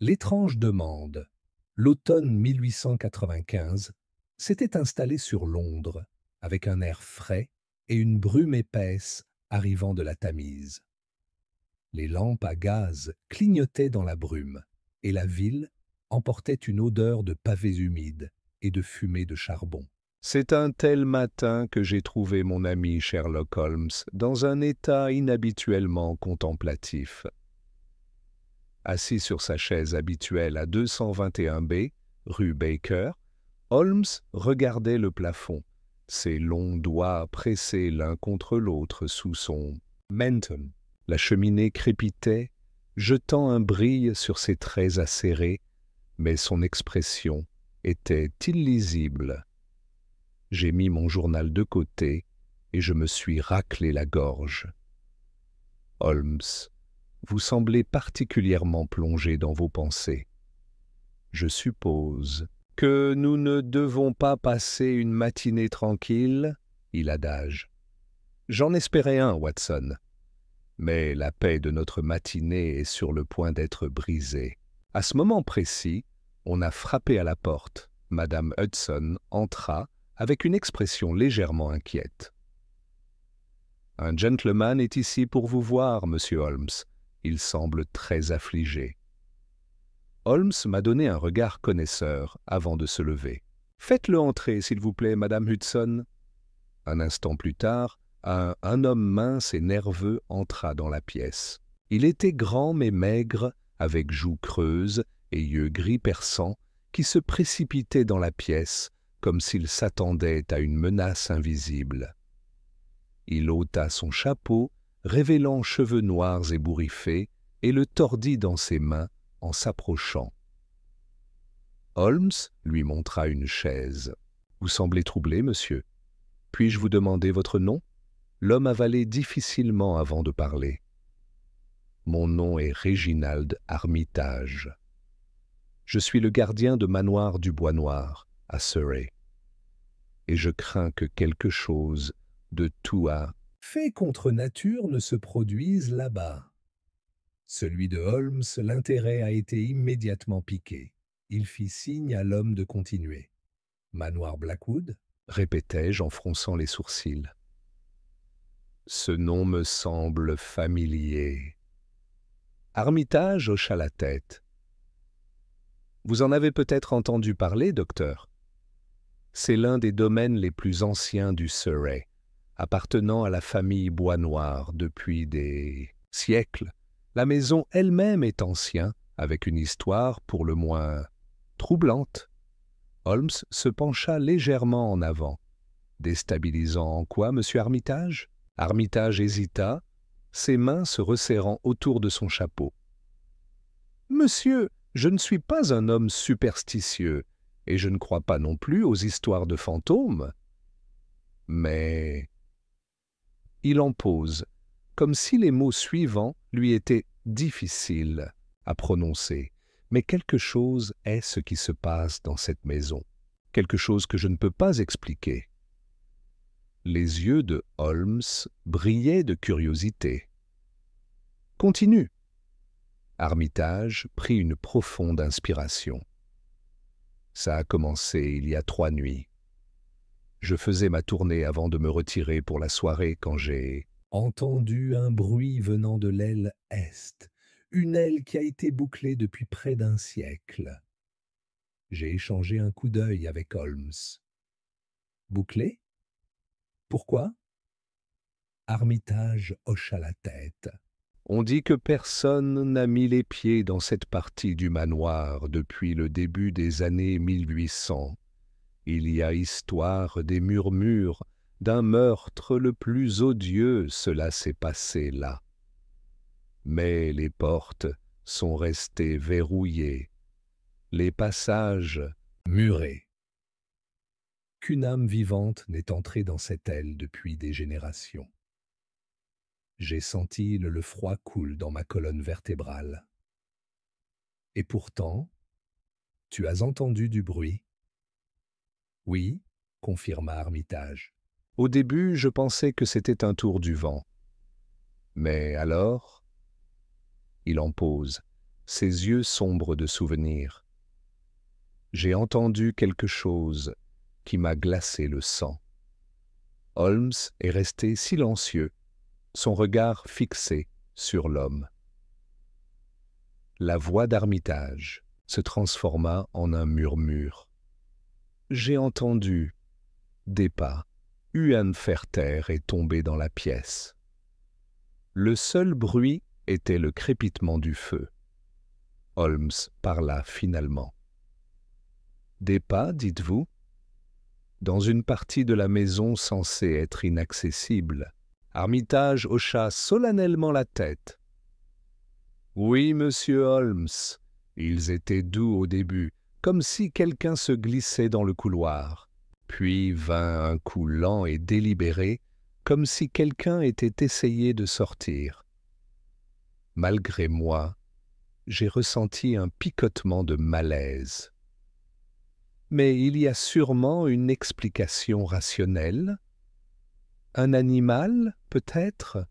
L'étrange demande, l'automne 1895, s'était installé sur Londres, avec un air frais et une brume épaisse arrivant de la Tamise. Les lampes à gaz clignotaient dans la brume, et la ville emportait une odeur de pavés humides et de fumée de charbon. C'est un tel matin que j'ai trouvé mon ami Sherlock Holmes dans un état inhabituellement contemplatif. Assis sur sa chaise habituelle à 221 B, rue Baker, Holmes regardait le plafond, ses longs doigts pressés l'un contre l'autre sous son menton. La cheminée crépitait, jetant un brilles sur ses traits acérés, mais son expression était illisible. J'ai mis mon journal de côté et je me suis raclé la gorge. Holmes, vous semblez particulièrement plongé dans vos pensées. Je suppose que nous ne devons pas passer une matinée tranquille, il adage. J'en espérais un, Watson. Mais la paix de notre matinée est sur le point d'être brisée. À ce moment précis, on a frappé à la porte. Madame Hudson entra avec une expression légèrement inquiète. « Un gentleman est ici pour vous voir, monsieur Holmes. Il semble très affligé. » Holmes m'a donné un regard connaisseur avant de se lever. « Faites-le entrer, s'il vous plaît, madame Hudson. » Un instant plus tard, un homme mince et nerveux entra dans la pièce. Il était grand mais maigre, avec joues creuses et yeux gris perçants, qui se précipitaient dans la pièce comme s'il s'attendait à une menace invisible. Il ôta son chapeau, révélant cheveux noirs ébouriffés, et le tordit dans ses mains en s'approchant. Holmes lui montra une chaise. « Vous semblez troublé, monsieur. Puis-je vous demander votre nom ?» L'homme avalait difficilement avant de parler. « Mon nom est Réginald Armitage. Je suis le gardien de manoir du Bois Noir, à Surrey. Et je crains que quelque chose de tout fait contre nature ne se produise là-bas. » Celui de Holmes, l'intérêt a été immédiatement piqué. Il fit signe à l'homme de continuer. « Manoir Blackwood ?» répétai-je en fronçant les sourcils. Ce nom me semble familier. Armitage hocha la tête. Vous en avez peut-être entendu parler, docteur. C'est l'un des domaines les plus anciens du Surrey, appartenant à la famille Bois Noir depuis des siècles. La maison elle-même est ancienne, avec une histoire pour le moins troublante. Holmes se pencha légèrement en avant. Déstabilisant en quoi, monsieur Armitage ? Armitage hésita, ses mains se resserrant autour de son chapeau. « Monsieur, je ne suis pas un homme superstitieux, et je ne crois pas non plus aux histoires de fantômes. Mais... » Il en pose, comme si les mots suivants lui étaient difficiles à prononcer. Mais quelque chose est ce qui se passe dans cette maison, quelque chose que je ne peux pas expliquer. Les yeux de Holmes brillaient de curiosité. « Continue. » Armitage prit une profonde inspiration. Ça a commencé il y a 3 nuits. Je faisais ma tournée avant de me retirer pour la soirée quand j'ai entendu un bruit venant de l'aile est, une aile qui a été bouclée depuis près d'un siècle. J'ai échangé un coup d'œil avec Holmes. Bouclée ? Pourquoi ? Armitage hocha la tête. On dit que personne n'a mis les pieds dans cette partie du manoir depuis le début des années 1800. Il y a histoire des murmures d'un meurtre le plus odieux, cela s'est passé là. Mais les portes sont restées verrouillées, les passages murés. Qu'une âme vivante n'est entrée dans cette aile depuis des générations. J'ai senti le froid coule dans ma colonne vertébrale. Et pourtant, tu as entendu du bruit ? Oui, confirma Armitage. Au début, je pensais que c'était un tour du vent. Mais alors, il en pose, ses yeux sombres de souvenirs. J'ai entendu quelque chose qui m'a glacé le sang. Holmes est resté silencieux, son regard fixé sur l'homme. La voix d'Armitage se transforma en un murmure. J'ai entendu des pas. Huan Ferter est tombé dans la pièce. Le seul bruit était le crépitement du feu. Holmes parla finalement. Des pas, dites-vous? Dans une partie de la maison censée être inaccessible. Armitage hocha solennellement la tête. Oui, monsieur Holmes, ils étaient doux au début, comme si quelqu'un se glissait dans le couloir. Puis vint un coup lent et délibéré, comme si quelqu'un était essayé de sortir. Malgré moi, j'ai ressenti un picotement de malaise. Mais il y a sûrement une explication rationnelle. Un animal, peut-être?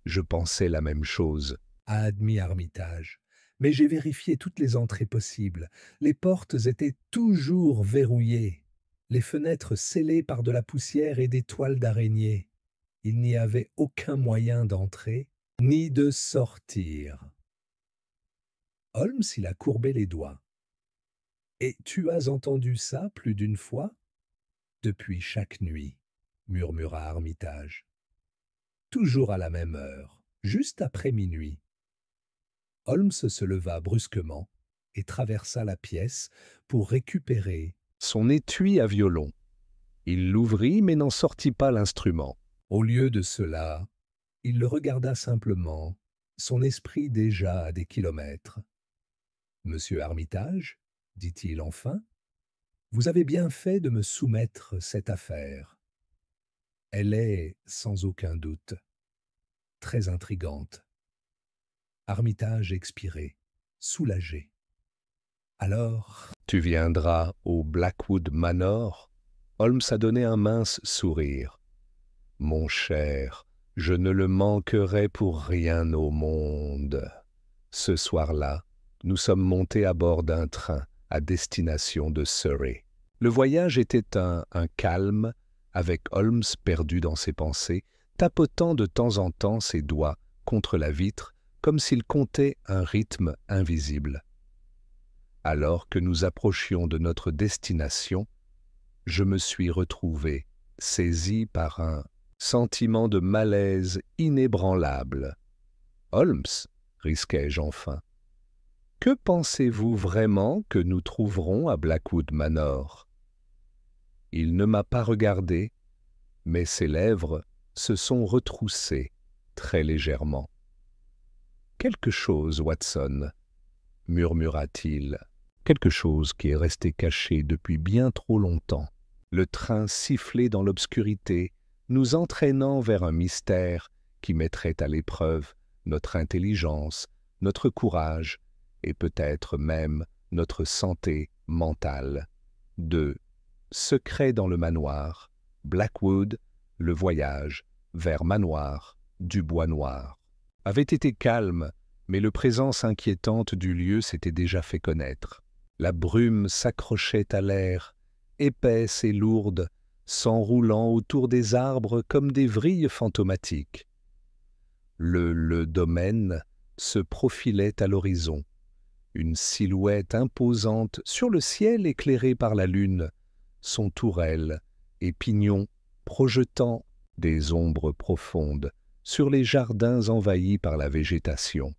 Je pensais la même chose. A admis Armitage. Mais j'ai vérifié toutes les entrées possibles. Les portes étaient toujours verrouillées, les fenêtres scellées par de la poussière et des toiles d'araignée. Il n'y avait aucun moyen d'entrer, ni de sortir. Holmes, il a courbé les doigts. Et tu as entendu ça plus d'une fois? Depuis chaque nuit, murmura Armitage. Toujours à la même heure, juste après minuit. Holmes se leva brusquement et traversa la pièce pour récupérer Son étui à violon. Il l'ouvrit mais n'en sortit pas l'instrument. Au lieu de cela, il le regarda simplement, son esprit déjà à des kilomètres. « Monsieur Armitage, dit-il enfin, vous avez bien fait de me soumettre cette affaire. Elle est, sans aucun doute, très intrigante. » Armitage expirait, soulagé. Alors, Tu viendras au Blackwood Manor? Holmes a donné un mince sourire. Mon cher, je ne le manquerai pour rien au monde. Ce soir-là, nous sommes montés à bord d'un train à destination de Surrey. Le voyage était un calme, avec Holmes perdu dans ses pensées, tapotant de temps en temps ses doigts contre la vitre comme s'il comptait un rythme invisible. Alors que nous approchions de notre destination, je me suis retrouvé saisi par un sentiment de malaise inébranlable. « Holmes, risquai-je enfin, que pensez-vous vraiment que nous trouverons à Blackwood Manor ?» Il ne m'a pas regardé, mais ses lèvres se sont retroussées très légèrement. « Quelque chose, Watson, » murmura-t-il, « quelque chose qui est resté caché depuis bien trop longtemps. » Le train sifflait dans l'obscurité, nous entraînant vers un mystère qui mettrait à l'épreuve notre intelligence, notre courage et peut-être même notre santé mentale. Secret dans le manoir, Blackwood, le voyage vers Manoir du Bois Noir avait été calme, mais la présence inquiétante du lieu s'était déjà fait connaître. La brume s'accrochait à l'air, épaisse et lourde, s'enroulant autour des arbres comme des vrilles fantomatiques. Le domaine se profilait à l'horizon, une silhouette imposante sur le ciel éclairé par la lune, son tourelle et pignon projetant des ombres profondes sur les jardins envahis par la végétation.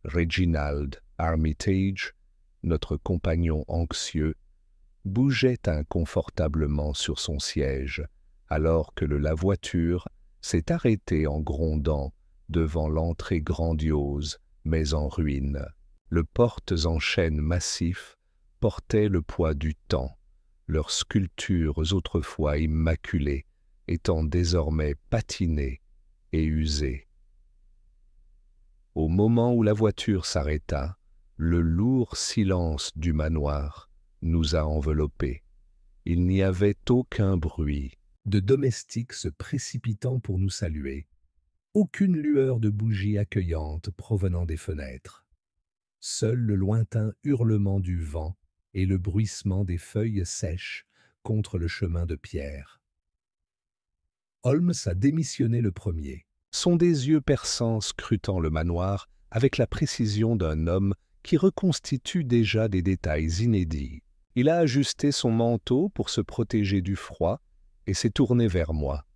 Reginald Armitage, notre compagnon anxieux, bougeait inconfortablement sur son siège, alors que la voiture s'est arrêtée en grondant devant l'entrée grandiose, mais en ruine. Les portes en chêne massif portaient le poids du temps, leurs sculptures autrefois immaculées étant désormais patinées et usées. Au moment où la voiture s'arrêta, le lourd silence du manoir nous a enveloppés. Il n'y avait aucun bruit. De domestiques se précipitant pour nous saluer. Aucune lueur de bougie accueillante provenant des fenêtres. Seul le lointain hurlement du vent et le bruissement des feuilles sèches contre le chemin de pierre. Holmes a démissionné le premier. Sont des yeux perçants scrutant le manoir avec la précision d'un homme qui reconstitue déjà des détails inédits. Il a ajusté son manteau pour se protéger du froid et s'est tourné vers moi.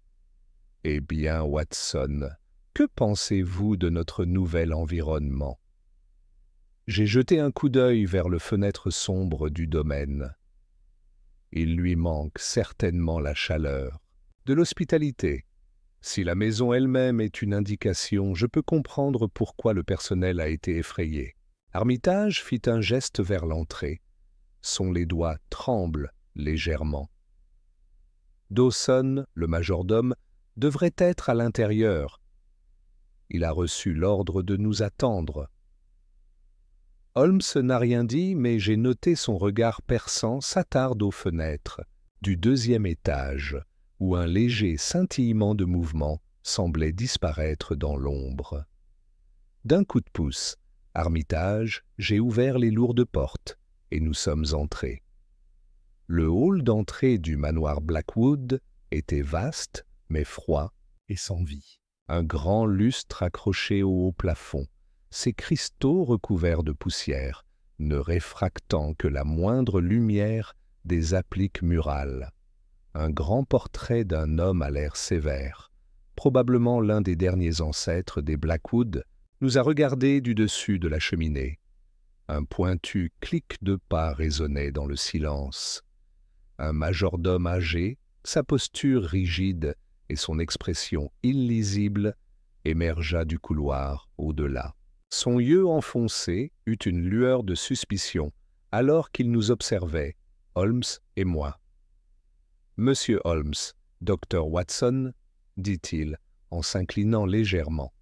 « Eh bien, Watson, que pensez-vous de notre nouvel environnement ?» J'ai jeté un coup d'œil vers le fenêtre sombre du domaine. Il lui manque certainement la chaleur, de l'hospitalité. Si la maison elle-même est une indication, je peux comprendre pourquoi le personnel a été effrayé. Armitage fit un geste vers l'entrée. Les doigts tremblent légèrement. Dawson, le majordome, devrait être à l'intérieur. Il a reçu l'ordre de nous attendre. Holmes n'a rien dit, mais j'ai noté son regard perçant s'attarde aux fenêtres du deuxième étage, où un léger scintillement de mouvement semblait disparaître dans l'ombre. D'un coup de pouce, Armitage, j'ai ouvert les lourdes portes, et nous sommes entrés. Le hall d'entrée du manoir Blackwood était vaste, mais froid Et sans vie. un grand lustre accroché au haut plafond, ses cristaux recouverts de poussière, ne réfractant que la moindre lumière des appliques murales. Un grand portrait d'un homme à l'air sévère, probablement l'un des derniers ancêtres des Blackwood, nous a regardés du dessus de la cheminée. Un pointu clic de pas résonnait dans le silence. Un majordome âgé, sa posture rigide et son expression illisible, émergea du couloir au-delà. Son yeux enfoncé eut une lueur de suspicion, alors qu'il nous observait, Holmes et moi. « Monsieur Holmes, Dr. Watson, dit-il, en s'inclinant légèrement.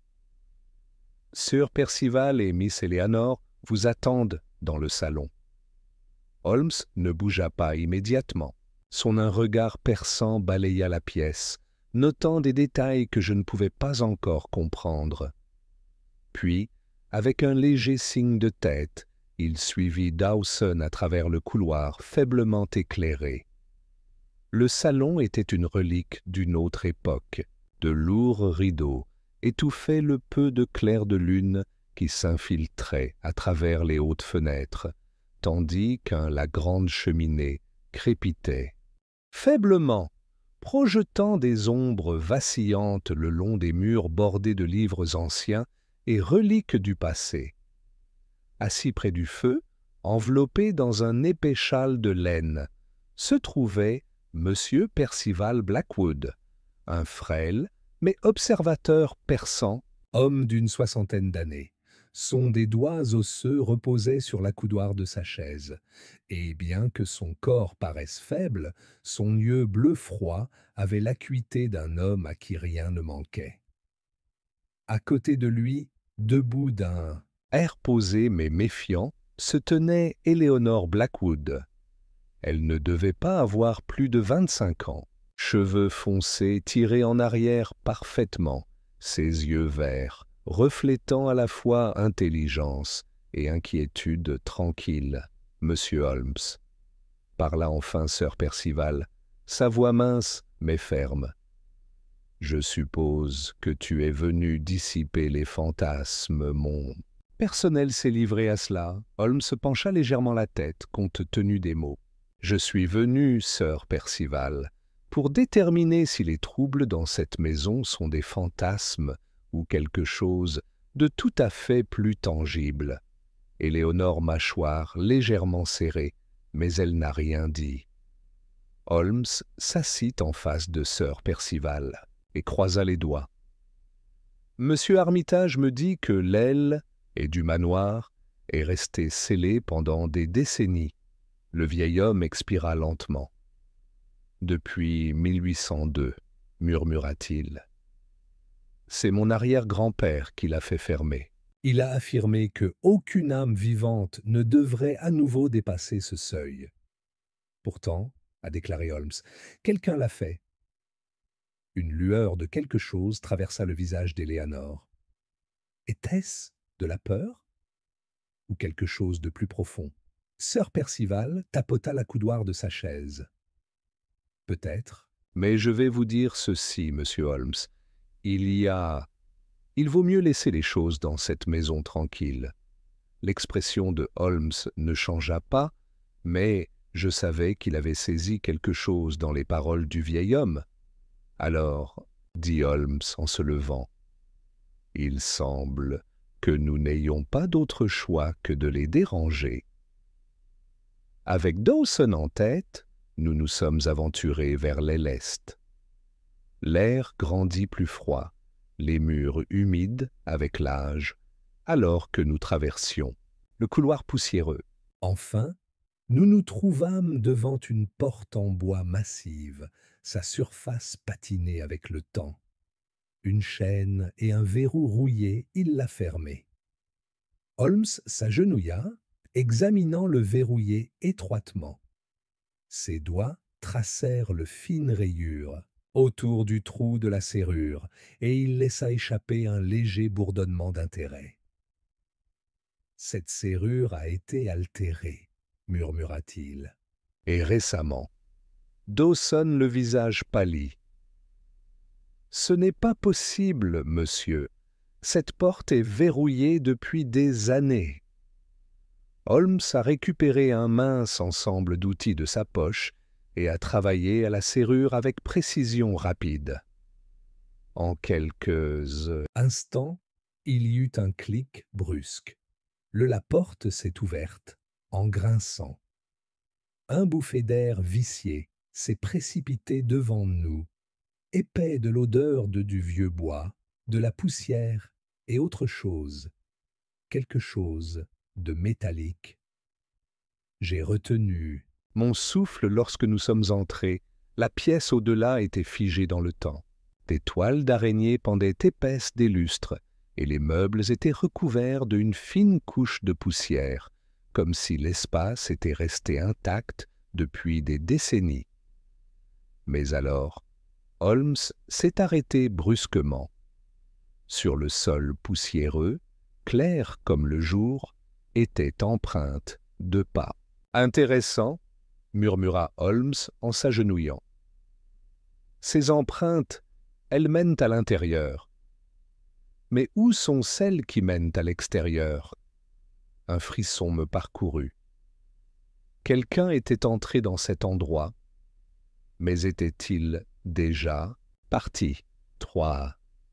Sir Percival et Miss Eleanor vous attendent dans le salon. » Holmes ne bougea pas immédiatement. Un regard perçant balaya la pièce, notant des détails que je ne pouvais pas encore comprendre. Puis, avec un léger signe de tête, il suivit Dawson à travers le couloir faiblement éclairé. Le salon était une relique d'une autre époque. De lourds rideaux étouffaient le peu de clair de lune qui s'infiltrait à travers les hautes fenêtres, tandis la grande cheminée crépitait. Faiblement, projetant des ombres vacillantes le long des murs bordés de livres anciens et reliques du passé. Assis près du feu, enveloppé dans un épais châle de laine, se trouvait Monsieur Percival Blackwood, un frêle mais observateur perçant, Homme d'une soixantaine d'années. Des doigts osseux reposaient sur l'accoudoir de sa chaise, et bien que son corps paraisse faible, son yeux bleu froid avait l'acuité d'un homme à qui rien ne manquait. À côté de lui, debout d'un air posé mais méfiant, se tenait Eleanor Blackwood. Elle ne devait pas avoir plus de 25 ans, cheveux foncés tirés en arrière parfaitement, ses yeux verts, reflétant à la fois intelligence et inquiétude tranquille. « Monsieur Holmes, » parla enfin Sir Percival, sa voix mince mais ferme. « Je suppose que tu es venu dissiper les fantasmes, mon... » Personnel s'est livré à cela. Holmes pencha légèrement la tête, compte tenu des mots. « Je suis venu, Sir Percival, pour déterminer si les troubles dans cette maison sont des fantasmes ou quelque chose de tout à fait plus tangible. » Éléonore mâchoire légèrement serrée, mais elle n'a rien dit. Holmes s'assit en face de Sir Percival et croisa les doigts. « Monsieur Armitage me dit que l'aile et du manoir est resté scellé pendant des décennies. » Le vieil homme expira lentement. « Depuis 1802, murmura-t-il. C'est mon arrière-grand-père qui l'a fait fermer. » Il a affirmé que aucune âme vivante ne devrait à nouveau dépasser ce seuil. Pourtant, a déclaré Holmes, quelqu'un l'a fait. Une lueur de quelque chose traversa le visage d'Eleanor. Était-ce de la peur? ou quelque chose de plus profond. Sir Percival tapota l'accoudoir de sa chaise. Peut-être. Mais je vais vous dire ceci, monsieur Holmes. Il vaut mieux laisser les choses dans cette maison tranquille. L'expression de Holmes ne changea pas, mais je savais qu'il avait saisi quelque chose dans les paroles du vieil homme. Alors, dit Holmes en se levant, il semble que nous n'ayons pas d'autre choix que de les déranger. Avec Dawson en tête, nous nous sommes aventurés vers l'aile est. L'air grandit plus froid, les murs humides avec l'âge, alors que nous traversions le couloir poussiéreux. Enfin, nous nous trouvâmes devant une porte en bois massive, sa surface patinée avec le temps. Une chaîne et un verrou rouillé, il la fermait. Holmes s'agenouilla, examinant le verrouillé étroitement. Ses doigts tracèrent le fine rayure autour du trou de la serrure, et il laissa échapper un léger bourdonnement d'intérêt. « Cette serrure a été altérée, » murmura-t-il. « Et récemment. » Dawson le visage pâli. « Ce n'est pas possible, monsieur. Cette porte est verrouillée depuis des années. » Holmes a récupéré un mince ensemble d'outils de sa poche et a travaillé à la serrure avec précision rapide. En quelques instants, il y eut un clic brusque. La porte s'est ouverte, en grinçant. Un bouffé d'air vicié s'est précipité devant nous, épais de l'odeur du vieux bois, de la poussière et autre chose, quelque chose de métallique. J'ai retenu mon souffle lorsque nous sommes entrés. La pièce au-delà était figée dans le temps. Des toiles d'araignée pendaient épaisses des lustres, et les meubles étaient recouverts d'une fine couche de poussière, comme si l'espace était resté intact depuis des décennies. Mais alors, Holmes s'est arrêté brusquement. Sur le sol poussiéreux, clair comme le jour, étaient empreintes de pas. « Intéressant », murmura Holmes en s'agenouillant. « Ces empreintes, elles mènent à l'intérieur. Mais où sont celles qui mènent à l'extérieur ?» Un frisson me parcourut. Quelqu'un était entré dans cet endroit, mais était-il déjà parti?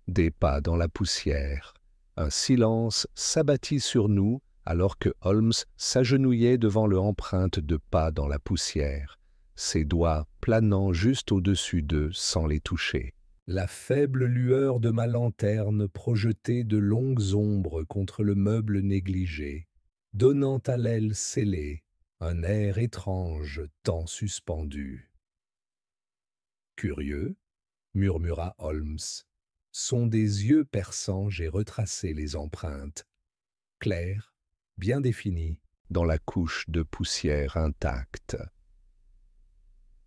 Des pas dans la poussière. Un silence s'abattit sur nous alors que Holmes s'agenouillait devant l'empreinte de pas dans la poussière, ses doigts planant juste au-dessus d'eux sans les toucher. La faible lueur de ma lanterne projetait de longues ombres contre le meuble négligé, donnant à l'aile scellée un air étrange tant suspendu. « Curieux, » murmura Holmes. « Sont des yeux perçants, j'ai retracé les empreintes. Claires, bien définies, dans la couche de poussière intacte. »«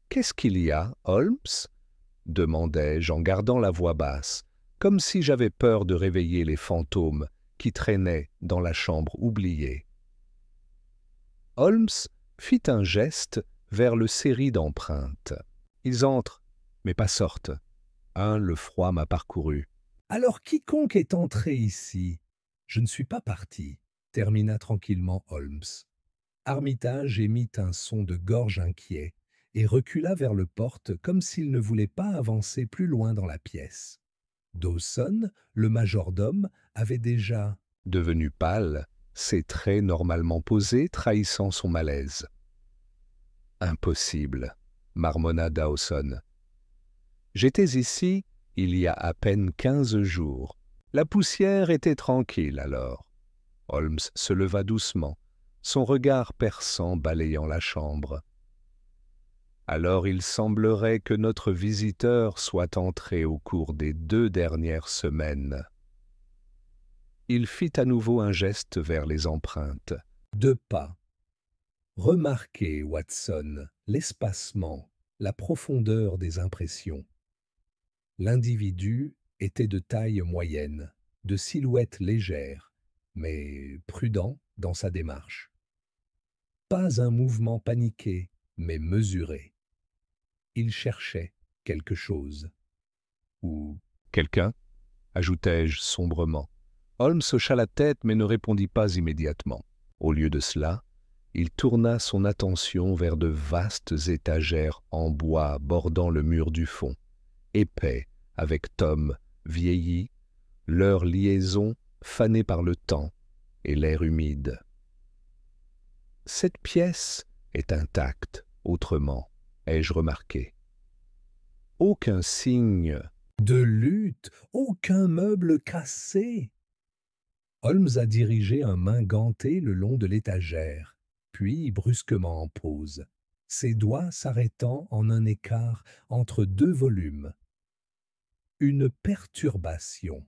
Qu'est-ce qu'il y a, Holmes ?» demandai-je en gardant la voix basse, comme si j'avais peur de réveiller les fantômes qui traînaient dans la chambre oubliée. Holmes fit un geste vers le série d'empreintes. Ils entrent, mais pas sortent. Le froid m'a parcouru. « Alors quiconque est entré ici, je ne suis pas parti, » termina tranquillement Holmes. Armitage émit un son de gorge inquiet et recula vers le porte comme s'il ne voulait pas avancer plus loin dans la pièce. Dawson, le majordome, avait déjà, devenu pâle, ses traits normalement posés trahissant son malaise. « Impossible, » marmonna Dawson. « J'étais ici il y a à peine 15 jours. La poussière était tranquille alors. » Holmes se leva doucement, son regard perçant balayant la chambre. « Alors il semblerait que notre visiteur soit entré au cours des 2 dernières semaines. » Il fit à nouveau un geste vers les empreintes. « 2 pas. Remarquez, Watson, l'espacement, la profondeur des impressions. L'individu était de taille moyenne, de silhouette légère, mais prudent, dans sa démarche. Pas un mouvement paniqué, mais mesuré. Il cherchait quelque chose. Ou Quelqu'un, ajoutai-je sombrement. Holmes hocha la tête mais ne répondit pas immédiatement. Au lieu de cela, il tourna son attention vers de vastes étagères en bois bordant le mur du fond, épais, avec tomes vieillis, leur liaison fanée par le temps et l'air humide. Cette pièce est intacte, autrement, ai-je remarqué. Aucun signe. de lutte, aucun meuble cassé. Holmes a dirigé un main gantée le long de l'étagère, puis brusquement en pause, ses doigts s'arrêtant en un écart entre deux volumes. Une perturbation,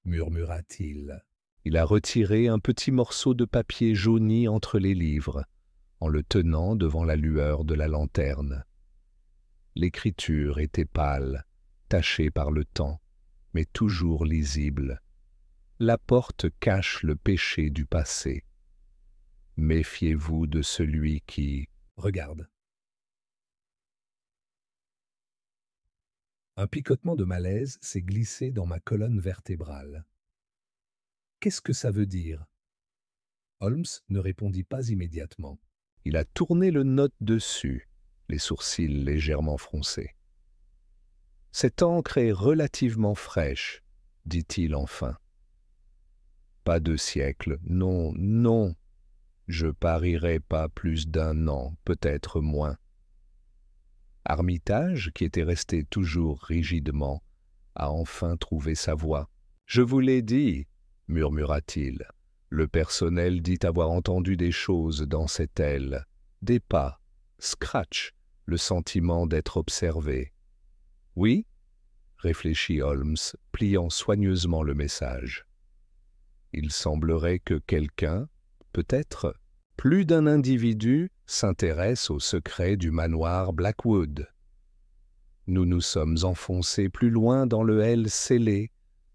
murmura-t-il. Il a retiré un petit morceau de papier jauni entre les livres, en le tenant devant la lueur de la lanterne. L'écriture était pâle, tachée par le temps, mais toujours lisible. La porte cache le péché du passé. Méfiez-vous de celui qui... Regarde. Un picotement de malaise s'est glissé dans ma colonne vertébrale. Qu'est-ce que ça veut dire? Holmes ne répondit pas immédiatement. Il a tourné le note dessus, les sourcils légèrement froncés. Cette encre est relativement fraîche, dit-il enfin. Pas 2 siècles, non, non. Je parierais pas plus d'1 an, peut-être moins. Armitage, qui était resté toujours rigidement, a enfin trouvé sa voix. « Je vous l'ai dit, » murmura-t-il. Le personnel dit avoir entendu des choses dans cette aile, des pas, scratch, le sentiment d'être observé. « Oui ?» réfléchit Holmes, pliant soigneusement le message. Il semblerait que quelqu'un, peut-être plus d'un individu, s'intéresse aux secrets du manoir Blackwood. Nous nous sommes enfoncés plus loin dans le L scellé,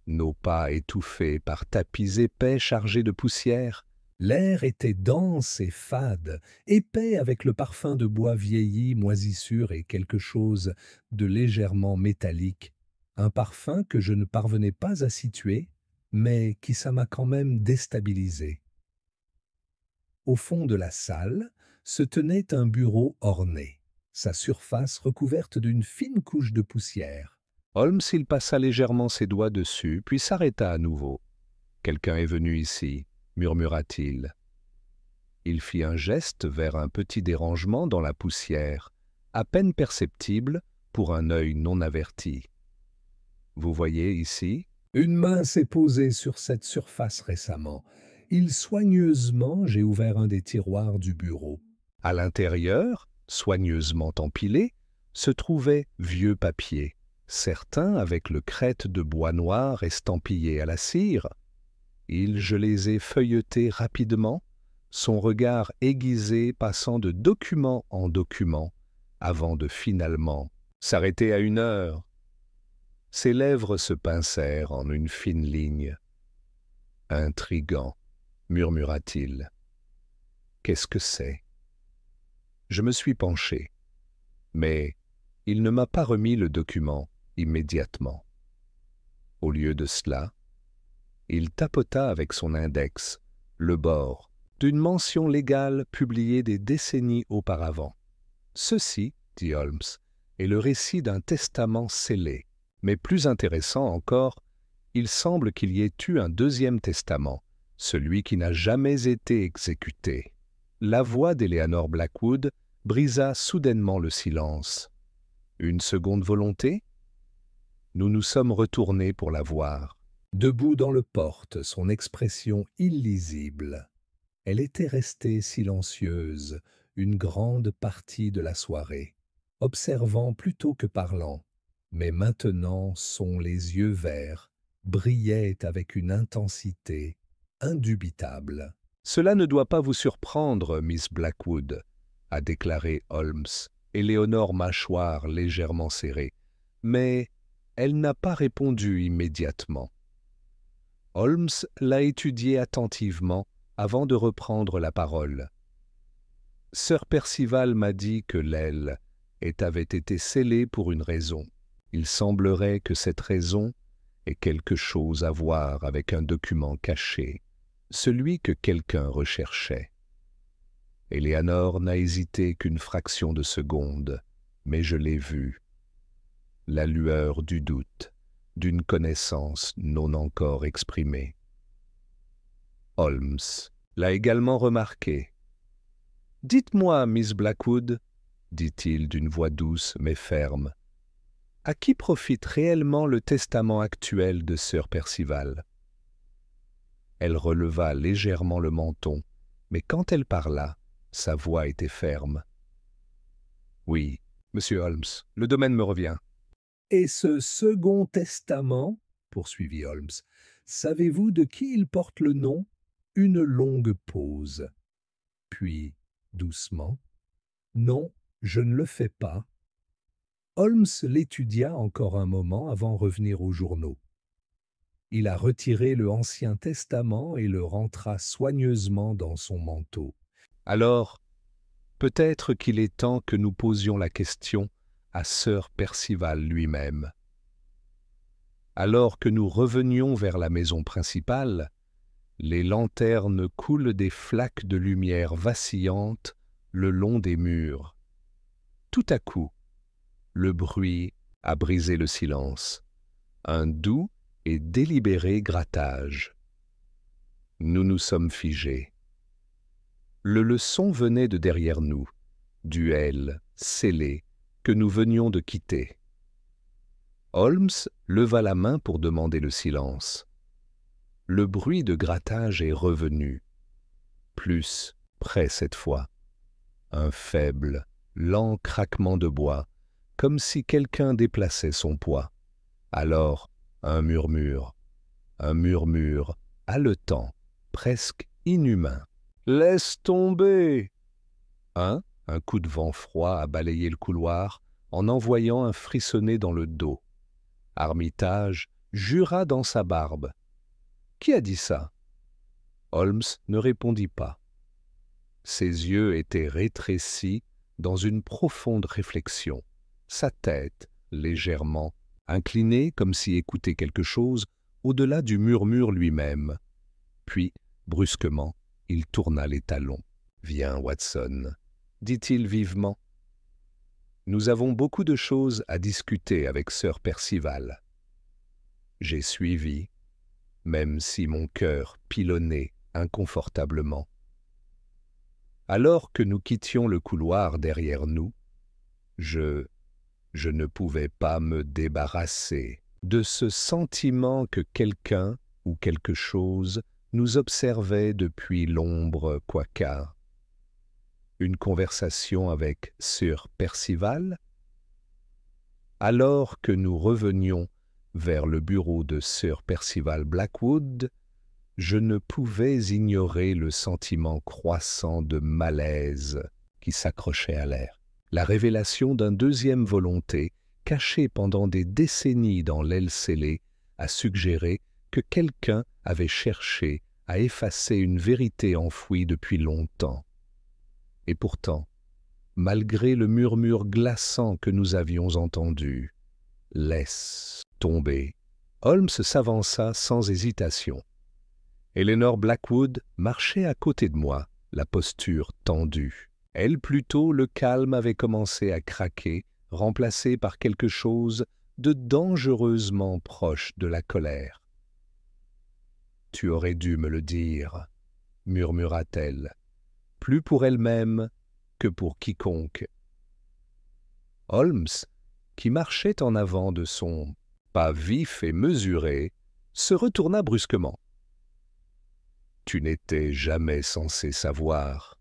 nos pas étouffés par tapis épais chargés de poussière. L'air était dense et fade, épais avec le parfum de bois vieilli, moisissure et quelque chose de légèrement métallique. Un parfum que je ne parvenais pas à situer, mais qui ça m'a quand même déstabilisé. Au fond de la salle se tenait un bureau orné, sa surface recouverte d'une fine couche de poussière. Holmes il passa légèrement ses doigts dessus, puis s'arrêta à nouveau. « Quelqu'un est venu ici » murmura-t-il. Il fit un geste vers un petit dérangement dans la poussière, à peine perceptible pour un œil non averti. « Vous voyez ici ?» Une main s'est posée sur cette surface récemment. Soigneusement, j'ai ouvert un des tiroirs du bureau. À l'intérieur, soigneusement empilé, se trouvaient vieux papiers, certains avec le crête de bois noir estampillé à la cire. Je les ai feuilletés rapidement, son regard aiguisé passant de document en document, avant de finalement s'arrêter à 1 heure. Ses lèvres se pincèrent en une fine ligne. « Intrigant », murmura-t-il. « Qu'est-ce que c'est ?» Je me suis penché, mais il ne m'a pas remis le document immédiatement. Au lieu de cela, il tapota avec son index le bord d'une mention légale publiée des décennies auparavant. « Ceci, » dit Holmes, « est le récit d'un testament scellé. Mais plus intéressant encore, il semble qu'il y ait eu un 2e testament, celui qui n'a jamais été exécuté. » La voix d'Eleanor Blackwood brisa soudainement le silence. Une seconde volonté? Nous nous sommes retournés pour la voir. Debout dans le porte, son expression illisible. Elle était restée silencieuse une grande partie de la soirée, observant plutôt que parlant. Mais maintenant les yeux verts brillaient avec une intensité indubitable. « Cela ne doit pas vous surprendre, Miss Blackwood, » a déclaré Holmes, Éléonore mâchoire légèrement serrée. Mais elle n'a pas répondu immédiatement. Holmes l'a étudiée attentivement avant de reprendre la parole. Sir Percival m'a dit que l'aile avait été scellée pour une raison. Il semblerait que cette raison ait quelque chose à voir avec un document caché, celui que quelqu'un recherchait. Éléanore n'a hésité qu'une fraction de seconde, mais je l'ai vu. La lueur du doute, d'une connaissance non encore exprimée. Holmes l'a également remarqué. « Dites-moi, Miss Blackwood, dit-il d'une voix douce mais ferme, à qui profite réellement le testament actuel de Sir Percival ?» Elle releva légèrement le menton, mais quand elle parla, sa voix était ferme. « Oui, monsieur Holmes, le domaine me revient. » « Et ce second testament, poursuivit Holmes, savez-vous de qui il porte le nom ?» Une longue pause. Puis, doucement, « Non, je ne le fais pas. » Holmes l'étudia encore un moment avant de revenir aux journaux. Il a retiré le Ancien Testament et le rentra soigneusement dans son manteau. « Alors, peut-être qu'il est temps que nous posions la question à Sir Percival lui-même. » Alors que nous revenions vers la maison principale, les lanternes coulent des flaques de lumière vacillantes le long des murs. Tout à coup, le bruit a brisé le silence. Un doux et délibéré grattage. Nous nous sommes figés. Le leçon venait de derrière nous, duel scellé que nous venions de quitter. Holmes leva la main pour demander le silence. Le bruit de grattage est revenu. Plus près cette fois. Un faible, lent craquement de bois, comme si quelqu'un déplaçait son poids. Alors, un murmure haletant, presque inhumain. « Laisse tomber !» Un coup de vent froid a balayé le couloir en envoyant un frissonné dans le dos. Armitage jura dans sa barbe. « Qui a dit ça ?» Holmes ne répondit pas. Ses yeux étaient rétrécis dans une profonde réflexion, sa tête, légèrement, inclinée comme s'y écoutait quelque chose au-delà du murmure lui-même. Puis, brusquement, il tourna les talons. « Viens, Watson, » dit-il vivement. « Nous avons beaucoup de choses à discuter avec Sir Percival. » J'ai suivi, même si mon cœur pilonnait inconfortablement. Alors que nous quittions le couloir derrière nous, je ne pouvais pas me débarrasser de ce sentiment que quelqu'un ou quelque chose nous observait depuis l'ombre quacca. Une conversation avec Sir Percival? Alors que nous revenions vers le bureau de Sir Percival Blackwood, je ne pouvais ignorer le sentiment croissant de malaise qui s'accrochait à l'air. La révélation d'une deuxième volonté, cachée pendant des décennies dans l'aile scellée, a suggéré que quelqu'un avait cherché à effacer une vérité enfouie depuis longtemps. Et pourtant, malgré le murmure glaçant que nous avions entendu, « Laisse tomber », Holmes s'avança sans hésitation. Éléanore Blackwood marchait à côté de moi, la posture tendue. Elle, plutôt, le calme avait commencé à craquer, remplacé par quelque chose de dangereusement proche de la colère. « Tu aurais dû me le dire, » murmura-t-elle, plus pour elle-même que pour quiconque. Holmes, qui marchait en avant de son pas vif et mesuré, se retourna brusquement. « Tu n'étais jamais censé savoir. »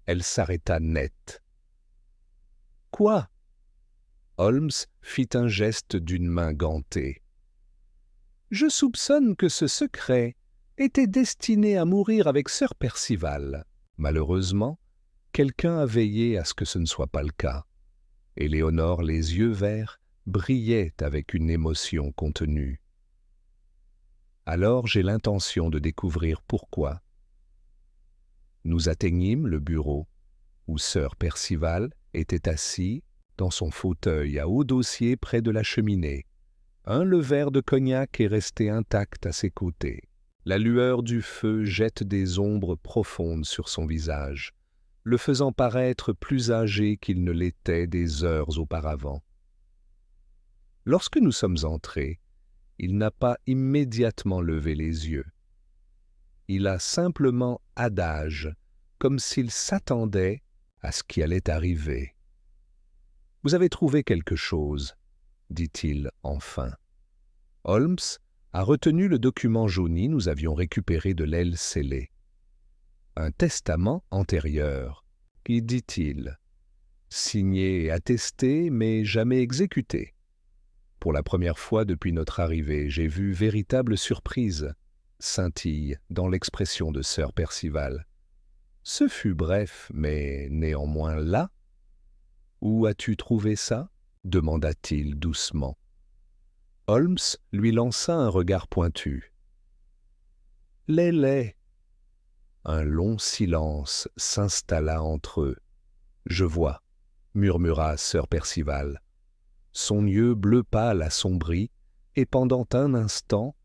Elle s'arrêta net. « Quoi ?» Holmes fit un geste d'une main gantée. « Je soupçonne que ce secret était destiné à mourir avec Sir Percival. Malheureusement, quelqu'un a veillé à ce que ce ne soit pas le cas. » Éléanore, les yeux verts, brillait avec une émotion contenue. « Alors j'ai l'intention de découvrir pourquoi, Nous atteignîmes le bureau, où Sir Percival était assis dans son fauteuil à haut dossier près de la cheminée. Le verre de cognac est resté intact à ses côtés. La lueur du feu jette des ombres profondes sur son visage, le faisant paraître plus âgé qu'il ne l'était des heures auparavant. Lorsque nous sommes entrés, il n'a pas immédiatement levé les yeux. Il a simplement adage, comme s'il s'attendait à ce qui allait arriver. « Vous avez trouvé quelque chose » dit-il enfin. Holmes a retenu le document jauni nous avions récupéré de l'aile scellée. Un testament antérieur, qui, dit-il, signé et attesté, mais jamais exécuté. Pour la première fois depuis notre arrivée, j'ai vu véritable surprise, scintille dans l'expression de Sir Percival. Ce fut bref, mais néanmoins là. « Où as-tu trouvé ça » demanda-t-il doucement. Holmes lui lança un regard pointu. « Les. » Un long silence s'installa entre eux. « Je vois, » murmura Sir Percival. Son yeux bleu pâle assombrit, et pendant un instant,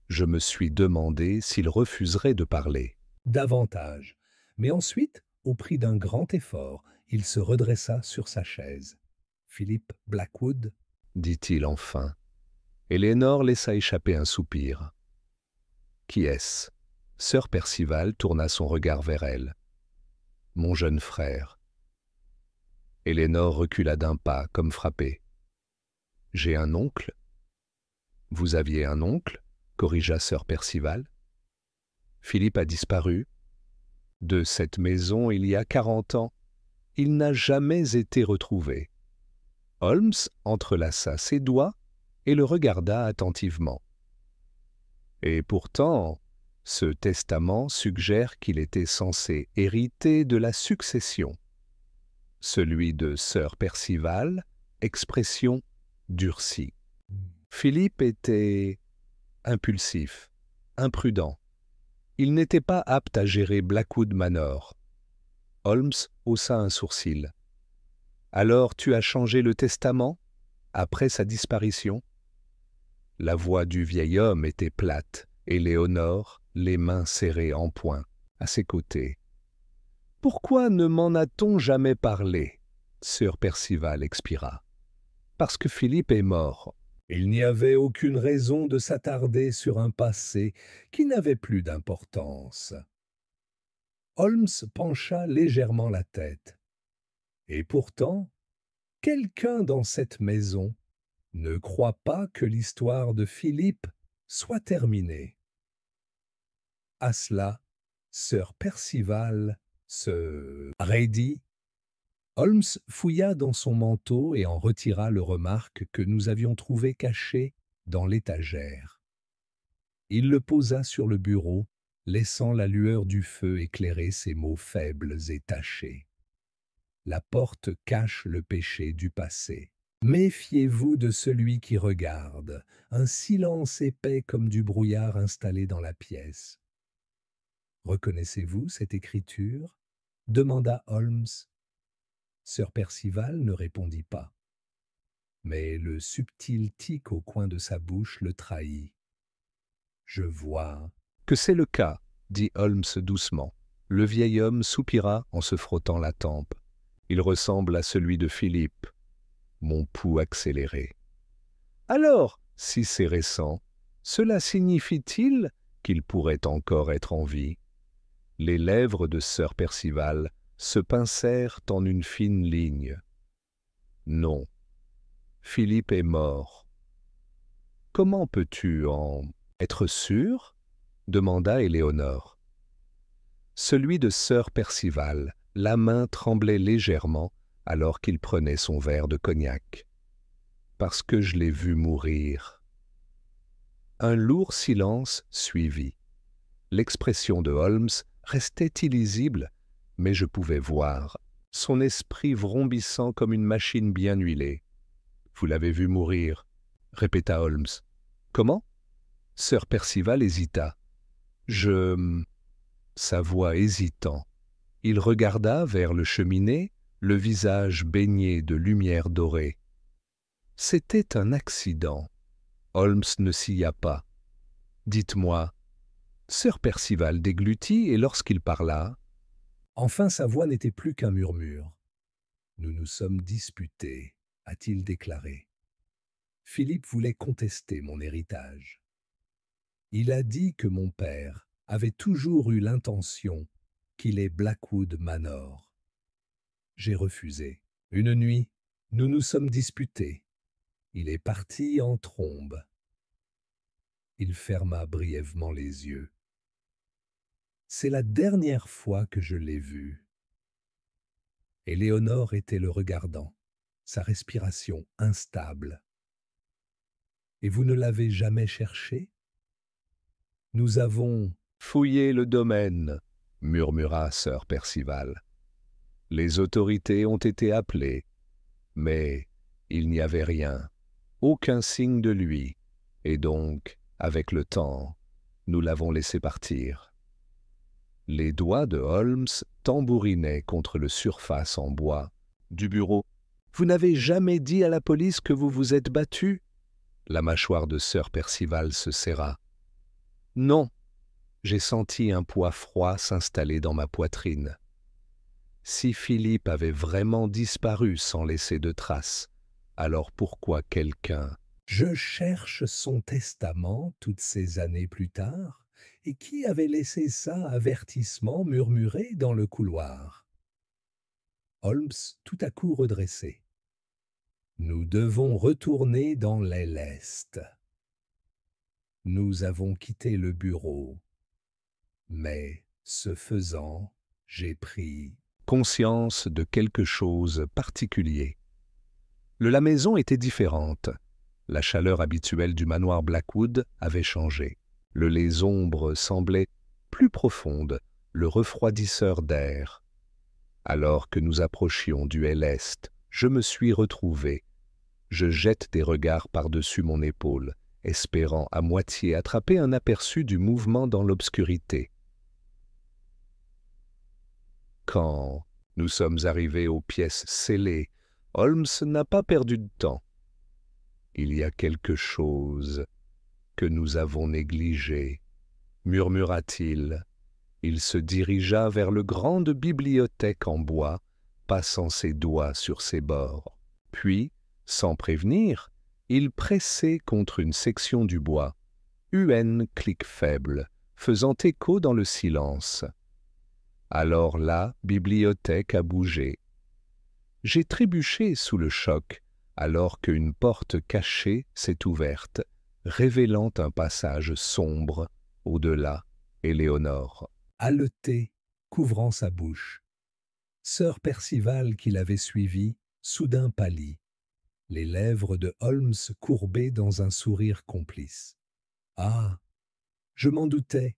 je me suis demandé s'il refuserait de parler. Davantage. Mais ensuite, au prix d'un grand effort, il se redressa sur sa chaise. « Philip Blackwood » dit-il enfin. Elénore laissa échapper un soupir. « Qui est-ce » Sir Percival tourna son regard vers elle. « Mon jeune frère. » Elénore recula d'un pas, comme frappée. « J'ai un oncle » ? « Vous aviez un oncle » corrigea Sir Percival. « Philippe a disparu. De cette maison il y a 40 ans. Il n'a jamais été retrouvé. » Holmes entrelaça ses doigts et le regarda attentivement. « Et pourtant, ce testament suggère qu'il était censé hériter de la succession. Celui de Sir Percival, expression durcie. Philippe était impulsif, imprudent. Il n'était pas apte à gérer Blackwood Manor. » Holmes haussa un sourcil. « Alors tu as changé le testament, après sa disparition ?» La voix du vieil homme était plate, et Léonore, les mains serrées en poing, à ses côtés. « Pourquoi ne m'en a-t-on jamais parlé ?» Sir Percival expira. « Parce que Philippe est mort. » Il n'y avait aucune raison de s'attarder sur un passé qui n'avait plus d'importance. Holmes pencha légèrement la tête. Et pourtant, quelqu'un dans cette maison ne croit pas que l'histoire de Philippe soit terminée. À cela, Sir Percival se raidit. Holmes fouilla dans son manteau et en retira le remarque que nous avions trouvé caché dans l'étagère. Il le posa sur le bureau, laissant la lueur du feu éclairer ses mots faibles et tachés. La porte cache le péché du passé. Méfiez-vous de celui qui regarde, un silence épais comme du brouillard installé dans la pièce. Reconnaissez-vous cette écriture ? Demanda Holmes. Sir Percival ne répondit pas. Mais le subtil tic au coin de sa bouche le trahit. « Je vois. » « Que c'est le cas, » dit Holmes doucement. Le vieil homme soupira en se frottant la tempe. « Il ressemble à celui de Philippe. » Mon pouls accéléré. « Alors, si c'est récent, cela signifie-t-il qu'il pourrait encore être en vie ?» Les lèvres de Sir Percival se pincèrent en une fine ligne. « Non, Philippe est mort. »« Comment peux-tu en être sûr ?» demanda Éléonore. Celui de Sir Percival, la main tremblait légèrement alors qu'il prenait son verre de cognac. « Parce que je l'ai vu mourir. » Un lourd silence suivit. L'expression de Holmes restait illisible, mais je pouvais voir, son esprit vrombissant comme une machine bien huilée. « Vous l'avez vu mourir » répéta Holmes. « Comment » Sir Percival hésita. « Sa voix hésitant Il regarda vers le cheminée, le visage baigné de lumière dorée. C'était un accident. Holmes ne sia pas. Dites-moi, Sir Percival déglutit et lorsqu'il parla, Enfin sa voix n'était plus qu'un murmure. Nous nous sommes disputés, a-t-il déclaré. Philippe voulait contester mon héritage. Il a dit que mon père avait toujours eu l'intention qu'il ait Blackwood Manor. J'ai refusé. Une nuit, nous nous sommes disputés. Il est parti en trombe. Il ferma brièvement les yeux. C'est la dernière fois que je l'ai vu. Éléonore était le regardant, sa respiration instable. Et vous ne l'avez jamais cherché? Nous avons... fouillé le domaine, murmura Sir Percival. Les autorités ont été appelées, mais il n'y avait rien, aucun signe de lui, et donc, avec le temps, nous l'avons laissé partir. Les doigts de Holmes tambourinaient contre le surface en bois du bureau. « Vous n'avez jamais dit à la police que vous vous êtes battu ?» La mâchoire de Sir Percival se serra. « Non. » J'ai senti un poids froid s'installer dans ma poitrine. Si Philippe avait vraiment disparu sans laisser de traces, alors pourquoi quelqu'un... Je cherche son testament toutes ces années plus tard, et qui avait laissé ça avertissement murmuré dans le couloir? Holmes tout à coup redressé. Nous devons retourner dans l'aile est. Nous avons quitté le bureau. Mais, ce faisant, j'ai pris conscience de quelque chose particulier. La maison était différente. La chaleur habituelle du manoir Blackwood avait changé. Les ombres semblaient plus profondes, le refroidisseur d'air. Alors que nous approchions du aile est, je me suis retrouvé. Je jette des regards par-dessus mon épaule, espérant à moitié attraper un aperçu du mouvement dans l'obscurité. Quand nous sommes arrivés aux pièces scellées, Holmes n'a pas perdu de temps. Il y a quelque chose que nous avons négligé, murmura-t-il. Il se dirigea vers le grande bibliothèque en bois, passant ses doigts sur ses bords. Puis, sans prévenir, il pressait contre une section du bois. Clic faible, faisant écho dans le silence. Alors la bibliothèque a bougé. J'ai trébuché sous le choc, alors qu'une porte cachée s'est ouverte, révélant un passage sombre, au-delà, Éléonore. Haleté, couvrant sa bouche. Sir Percival, qui l'avait suivi, soudain pâlit, les lèvres de Holmes courbées dans un sourire complice. Ah, je m'en doutais.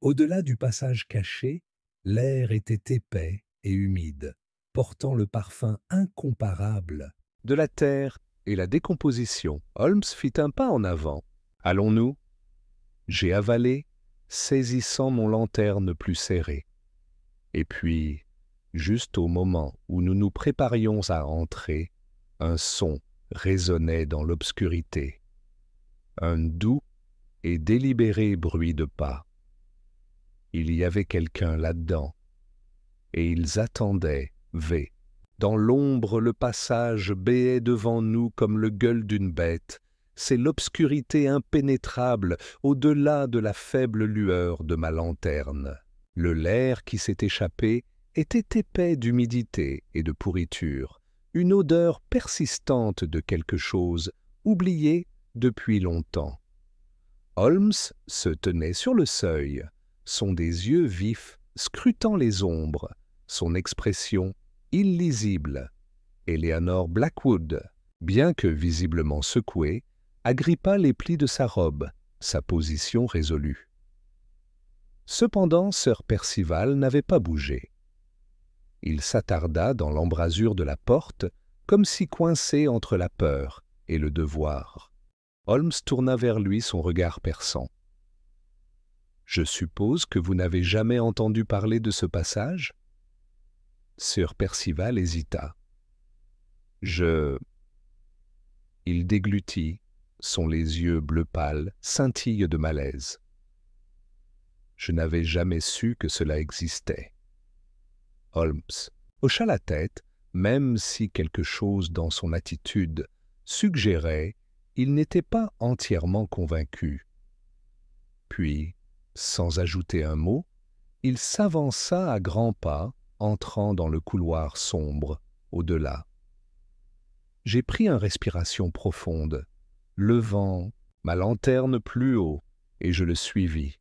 Au-delà du passage caché, l'air était épais et humide, portant le parfum incomparable de la terre et la décomposition. Holmes fit un pas en avant. « Allons-nous » J'ai avalé, saisissant mon lanterne plus serrée. Et puis, juste au moment où nous nous préparions à entrer, un son résonnait dans l'obscurité. Un doux et délibéré bruit de pas. Il y avait quelqu'un là-dedans, et ils attendaient, Dans l'ombre, le passage béait devant nous comme le gueule d'une bête. C'est l'obscurité impénétrable, au-delà de la faible lueur de ma lanterne. L'air qui s'est échappé était épais d'humidité et de pourriture, une odeur persistante de quelque chose oublié depuis longtemps. Holmes se tenait sur le seuil, son des yeux vifs scrutant les ombres, son expression illisible. Éléonore Blackwood, bien que visiblement secouée, agrippa les plis de sa robe, sa position résolue. Cependant, Sir Percival n'avait pas bougé. Il s'attarda dans l'embrasure de la porte, comme si coincé entre la peur et le devoir. Holmes tourna vers lui son regard perçant. « Je suppose que vous n'avez jamais entendu parler de ce passage ?» Sir Percival hésita. Il déglutit, les yeux bleu pâle scintillent de malaise. Je n'avais jamais su que cela existait. Holmes hocha la tête, même si quelque chose dans son attitude suggérait, il n'était pas entièrement convaincu. Puis, sans ajouter un mot, il s'avança à grands pas, entrant dans le couloir sombre, au-delà. J'ai pris une respiration profonde, levant ma lanterne plus haut, et je le suivis.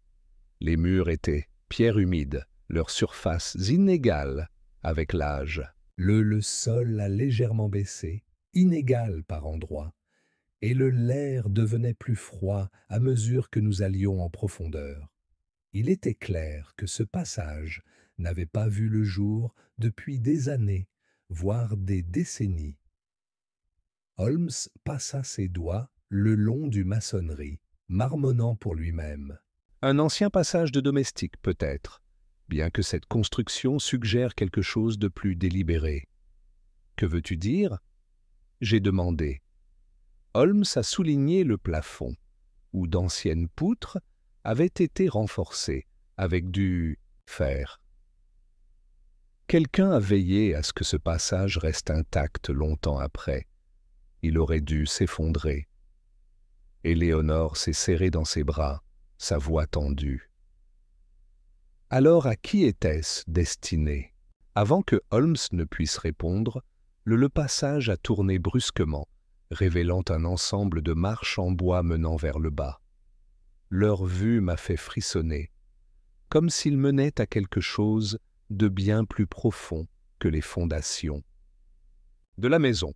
Les murs étaient pierre humide, leur surface inégale avec l'âge. Le sol a légèrement baissé, inégal par endroits, et l'air devenait plus froid à mesure que nous allions en profondeur. Il était clair que ce passage n'avait pas vu le jour depuis des années, voire des décennies. Holmes passa ses doigts le long du maçonnerie, marmonnant pour lui-même. Un ancien passage de domestique, peut-être, bien que cette construction suggère quelque chose de plus délibéré. Que veux-tu dire? J'ai demandé. Holmes a souligné le plafond, où d'anciennes poutres avaient été renforcées avec du fer. Quelqu'un a veillé à ce que ce passage reste intact longtemps après. Il aurait dû s'effondrer. Éléonore s'est serrée dans ses bras, sa voix tendue. Alors à qui était-ce destiné? Avant que Holmes ne puisse répondre, le passage a tourné brusquement, révélant un ensemble de marches en bois menant vers le bas. Leur vue m'a fait frissonner, comme s'ils menaient à quelque chose de bien plus profond que les fondations. De la maison,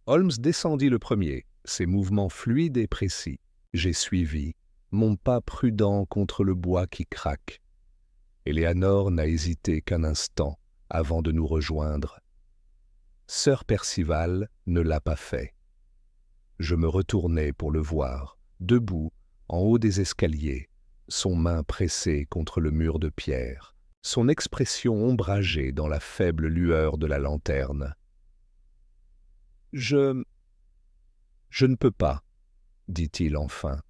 Holmes descendit le premier, ses mouvements fluides et précis. J'ai suivi, mon pas prudent contre le bois qui craque. Éléonore n'a hésité qu'un instant avant de nous rejoindre. Sir Percival ne l'a pas fait. Je me retournai pour le voir, debout, en haut des escaliers, son main pressée contre le mur de pierre, son expression ombragée dans la faible lueur de la lanterne. « Je ne peux pas, » dit-il enfin.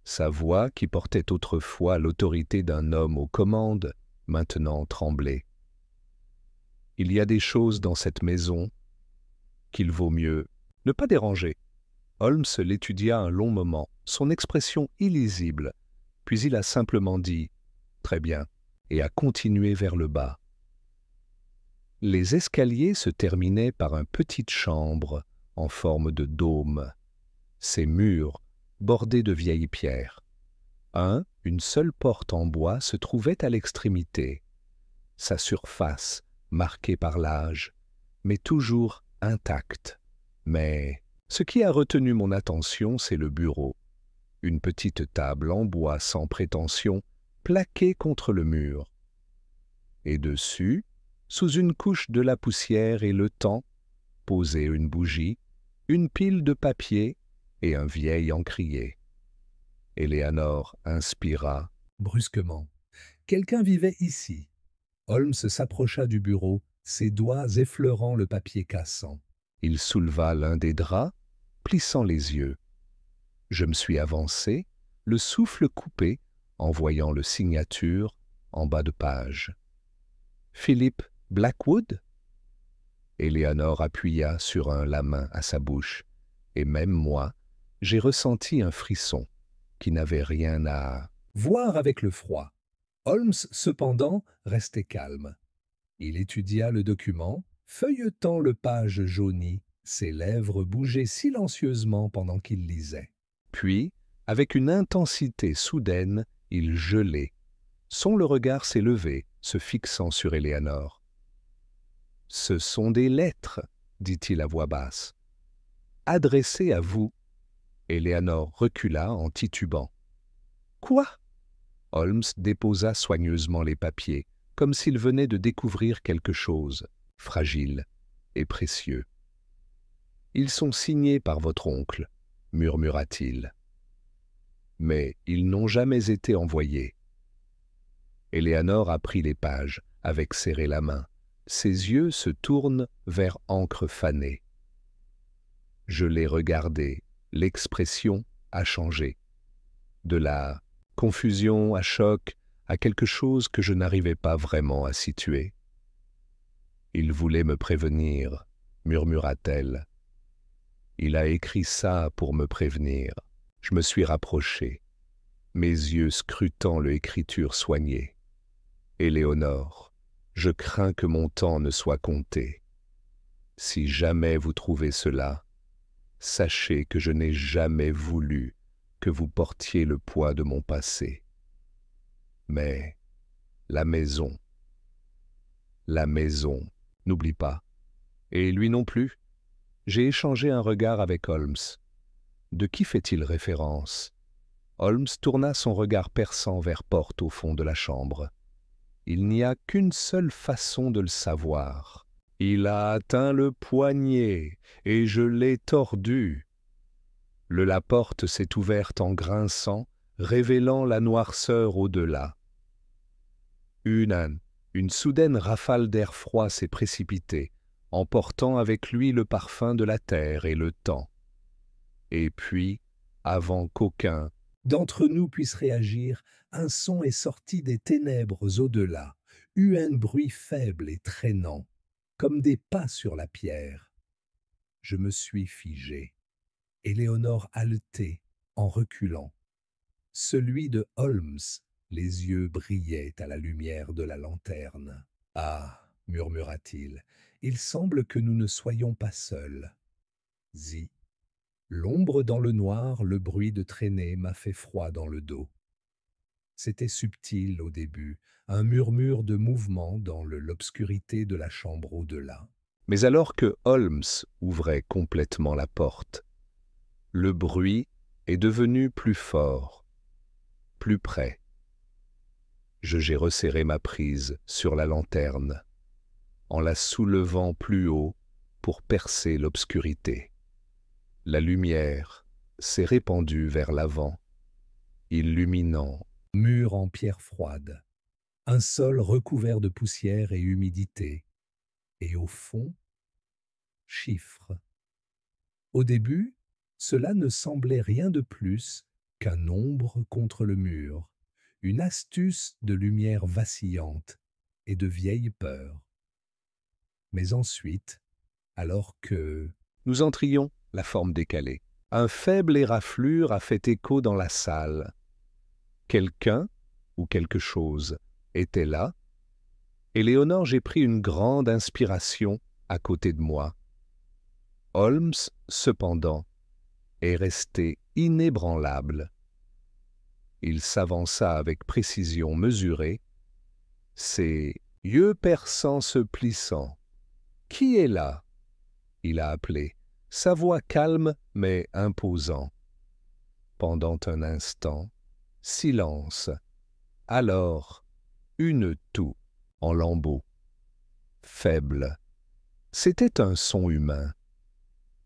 Sa voix, qui portait autrefois l'autorité d'un homme aux commandes, maintenant tremblait. Il y a des choses dans cette maison qu'il vaut mieux ne pas déranger. Holmes l'étudia un long moment, son expression illisible, puis il a simplement dit « Très bien » et a continué vers le bas. Les escaliers se terminaient par une petite chambre en forme de dôme. Ses murs, bordés de vieilles pierres. Une seule porte en bois se trouvait à l'extrémité. Sa surface, marquée par l'âge, mais toujours intacte. Mais ce qui a retenu mon attention, c'est le bureau. Une petite table en bois sans prétention, plaquée contre le mur. Et dessus, sous une couche de la poussière et le temps, posée une bougie, une pile de papier et un vieil encrier. Éléonore inspira. Brusquement. Quelqu'un vivait ici. Holmes s'approcha du bureau, ses doigts effleurant le papier cassant. Il souleva l'un des draps, plissant les yeux. Je me suis avancé, le souffle coupé, en voyant le signature en bas de page. Philip Blackwood? Éléonore appuya sur la main à sa bouche, et même moi, j'ai ressenti un frisson qui n'avait rien à voir avec le froid. Holmes, cependant, restait calme. Il étudia le document, feuilletant le page jaunie, ses lèvres bougeaient silencieusement pendant qu'il lisait. Puis, avec une intensité soudaine, il gelait. Le regard s'est levé, se fixant sur Éléonore. « Ce sont des lettres, » dit-il à voix basse. « Adressées à vous. » Éléonore recula en titubant. « Quoi ?» Holmes déposa soigneusement les papiers, comme s'il venait de découvrir quelque chose, fragile et précieux. « Ils sont signés par votre oncle, » murmura-t-il. « Mais ils n'ont jamais été envoyés. » Éléonore a pris les pages, avec serré la main, Ses yeux se tournent vers encre fanée. Je l'ai regardé, l'expression a changé. De la confusion à choc à quelque chose que je n'arrivais pas vraiment à situer. Il voulait me prévenir, murmura-t-elle. Il a écrit ça pour me prévenir. Je me suis rapproché, mes yeux scrutant l'écriture soignée. Éléonore, je crains que mon temps ne soit compté. Si jamais vous trouvez cela, sachez que je n'ai jamais voulu que vous portiez le poids de mon passé. Mais la maison, n'oublie pas. Et lui non plus. J'ai échangé un regard avec Holmes. De qui fait-il référence? Holmes tourna son regard perçant vers porte au fond de la chambre. Il n'y a qu'une seule façon de le savoir. Il a atteint le poignet, et je l'ai tordu. La porte s'est ouverte en grinçant, révélant la noirceur au-delà. Une soudaine rafale d'air froid s'est précipitée, emportant avec lui le parfum de la terre et le temps. Et puis, avant qu'aucun d'entre nous puisse réagir, un son est sorti des ténèbres au-delà, eut un bruit faible et traînant, comme des pas sur la pierre. Je me suis figé. Éléonore haletait en reculant. Celui de Holmes, les yeux brillaient à la lumière de la lanterne. « Ah, murmura-t-il, il semble que nous ne soyons pas seuls. » Zi. L'ombre dans le noir, le bruit de traînée m'a fait froid dans le dos. C'était subtil au début, un murmure de mouvement dans l'obscurité de la chambre au-delà. Mais alors que Holmes ouvrait complètement la porte, le bruit est devenu plus fort, plus près. J'ai resserré ma prise sur la lanterne, en la soulevant plus haut pour percer l'obscurité. La lumière s'est répandue vers l'avant, illuminant mur en pierre froide, un sol recouvert de poussière et humidité, et au fond, chiffres. Au début, cela ne semblait rien de plus qu'un ombre contre le mur, une astuce de lumière vacillante et de vieille peur. Mais ensuite, alors que nous entrions, la forme décalée, un faible éraflure a fait écho dans la salle. Quelqu'un ou quelque chose était là. Éléonore, j'ai pris une grande inspiration à côté de moi. Holmes, cependant, est resté inébranlable. Il s'avança avec précision mesurée, ses yeux perçants se plissant. « Qui est là ?» il a appelé, sa voix calme mais imposant. Pendant un instant, silence. Alors, une toux en lambeaux. Faible. C'était un son humain.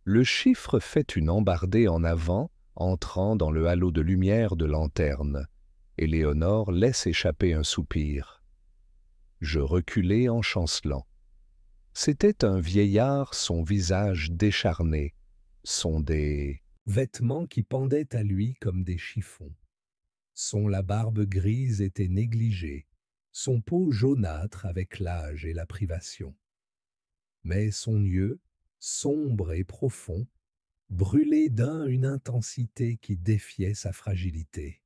Le chiffre fait une embardée en avant, entrant dans le halo de lumière de lanterne. Éléonore laisse échapper un soupir. Je reculai en chancelant. C'était un vieillard, son visage décharné, des vêtements qui pendaient à lui comme des chiffons. La barbe grise était négligée, son peau jaunâtre avec l'âge et la privation. Mais son yeux, sombre et profond, brûlait une intensité qui défiait sa fragilité.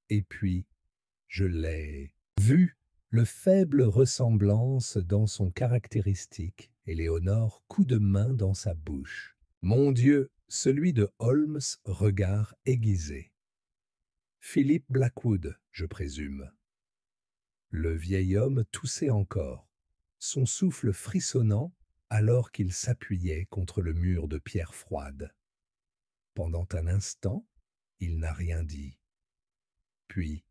Et puis, je l'ai vu, le faible ressemblance dans son caractéristique, Éléonore, coup de main dans sa bouche. Mon Dieu, celui de Holmes, regard aiguisé. Philip Blackwood, je présume. Le vieil homme toussait encore, son souffle frissonnant alors qu'il s'appuyait contre le mur de pierre froide. Pendant un instant, il n'a rien dit. Puis,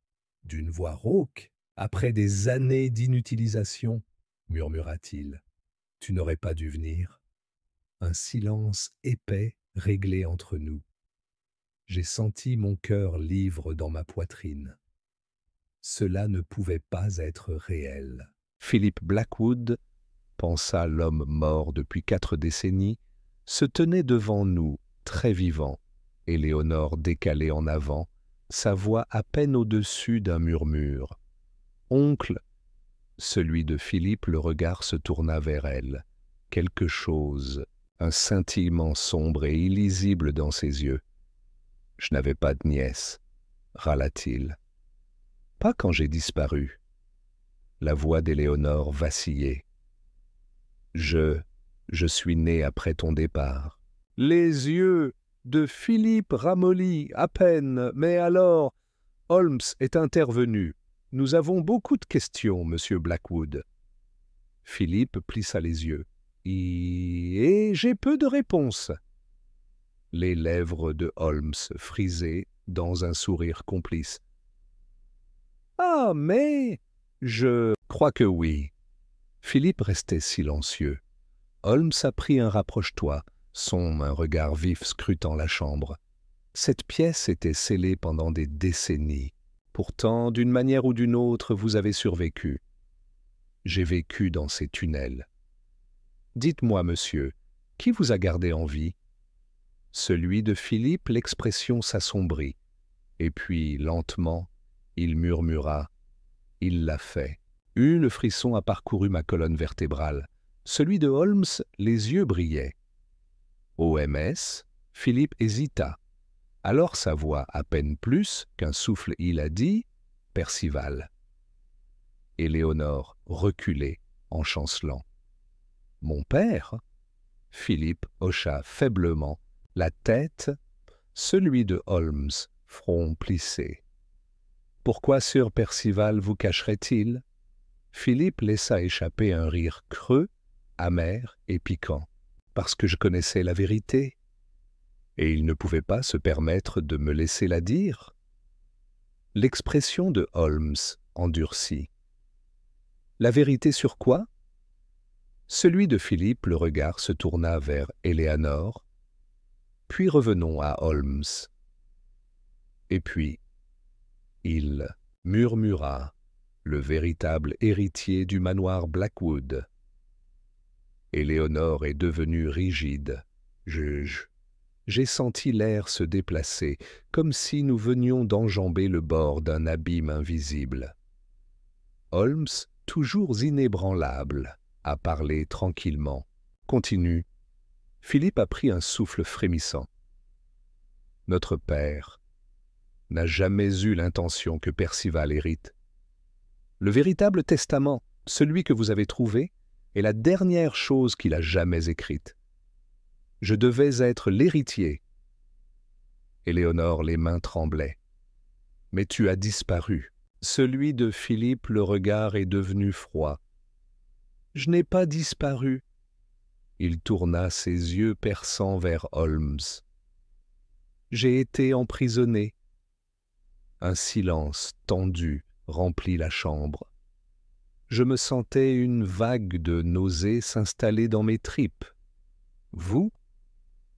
d'une voix rauque, après des années d'inutilisation, murmura-t-il, « Tu n'aurais pas dû venir ?» Un silence épais réglé entre nous. J'ai senti mon cœur livre dans ma poitrine. Cela ne pouvait pas être réel. Philip Blackwood, pensa l'homme mort depuis 4 décennies, se tenait devant nous, très vivant, Éléonore décalée en avant, sa voix à peine au-dessus d'un murmure. « Oncle !» Celui de Philippe, le regard se tourna vers elle. Quelque chose, un scintillement sombre et illisible dans ses yeux. « Je n'avais pas de nièce, » râla-t-il. « Pas quand j'ai disparu. » La voix d'Éléonore vacillait. « Je suis né après ton départ. » Les yeux de Philippe ramollis à peine, mais alors Holmes est intervenu. « Nous avons beaucoup de questions, monsieur Blackwood. » Philippe plissa les yeux. « Et j'ai peu de réponses. » Les lèvres de Holmes frisaient dans un sourire complice. « Ah, mais je crois que oui. » Philippe restait silencieux. Holmes apprit un rapproche-toi, un regard vif scrutant la chambre. Cette pièce était scellée pendant des décennies. Pourtant, d'une manière ou d'une autre, vous avez survécu. J'ai vécu dans ces tunnels. Dites-moi, monsieur, qui vous a gardé en vie? Celui de Philippe, l'expression s'assombrit. Et puis, lentement, il murmura. Il l'a fait. Le frisson a parcouru ma colonne vertébrale. Celui de Holmes, les yeux brillaient. OMS, Philippe hésita. Alors sa voix, à peine plus qu'un souffle, il a dit « Percival ». Éléonore reculait en chancelant. « Mon père ?» Philippe hocha faiblement la tête, celui de Holmes, front plissé. « Pourquoi Sir Percival vous cacherait-il » Philippe laissa échapper un rire creux, amer et piquant. « Parce que je connaissais la vérité. » Et il ne pouvait pas se permettre de me laisser la dire. L'expression de Holmes endurcit. « La vérité sur quoi ?» Celui de Philippe, le regard se tourna vers Éléonore, puis revenons à Holmes. Et puis, il murmura, le véritable héritier du manoir Blackwood. Éléonore est devenue rigide. J'ai senti l'air se déplacer, comme si nous venions d'enjamber le bord d'un abîme invisible. Holmes, toujours inébranlable, a parlé tranquillement. Continue. Philippe a pris un souffle frémissant. Notre père n'a jamais eu l'intention que Percival hérite. Le véritable testament, celui que vous avez trouvé, est la dernière chose qu'il a jamais écrite. Je devais être l'héritier. Éléonore, les mains tremblaient. Mais tu as disparu. Celui de Philippe, le regard est devenu froid. Je n'ai pas disparu. Il tourna ses yeux perçants vers Holmes. J'ai été emprisonné. Un silence tendu remplit la chambre. Je me sentais une vague de nausée s'installer dans mes tripes. Vous?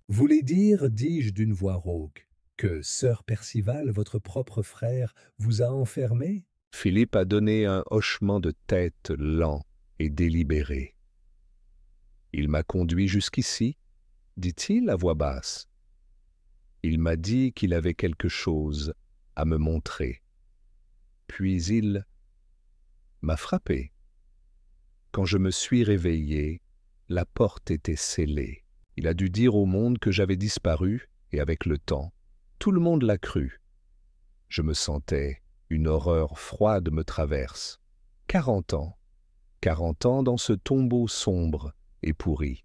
Voulez dire, dis-je d'une voix rauque, que Sir Percival, votre propre frère, vous a enfermé? Philippe a donné un hochement de tête lent et délibéré. Il m'a conduit jusqu'ici, dit-il à voix basse. Il m'a dit qu'il avait quelque chose à me montrer. Puis il m'a frappé. Quand je me suis réveillé, la porte était scellée. Il a dû dire au monde que j'avais disparu, et avec le temps, tout le monde l'a cru. Je me sentais, une horreur froide me traverse. 40 ans dans ce tombeau sombre et pourri.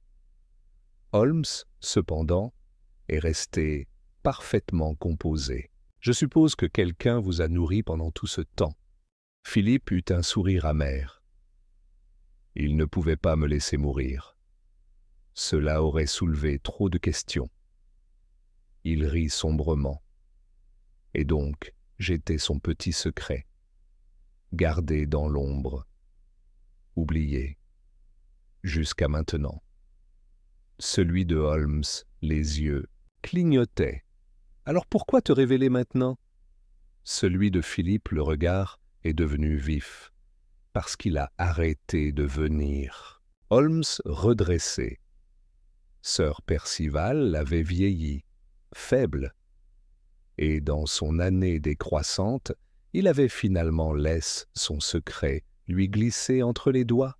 Holmes, cependant, est resté parfaitement composé. Je suppose que quelqu'un vous a nourri pendant tout ce temps. Philippe eut un sourire amer. Il ne pouvait pas me laisser mourir. Cela aurait soulevé trop de questions. Il rit sombrement. Et donc, j'étais son petit secret, gardé dans l'ombre, oublié, jusqu'à maintenant. Celui de Holmes, les yeux, clignotait. Alors pourquoi te révéler maintenant? Celui de Philippe, le regard, est devenu vif. parce qu'il a arrêté de venir. Holmes redressé. Sir Percival avait vieilli, faible, et dans son année décroissante, il avait finalement laissé son secret lui glisser entre les doigts.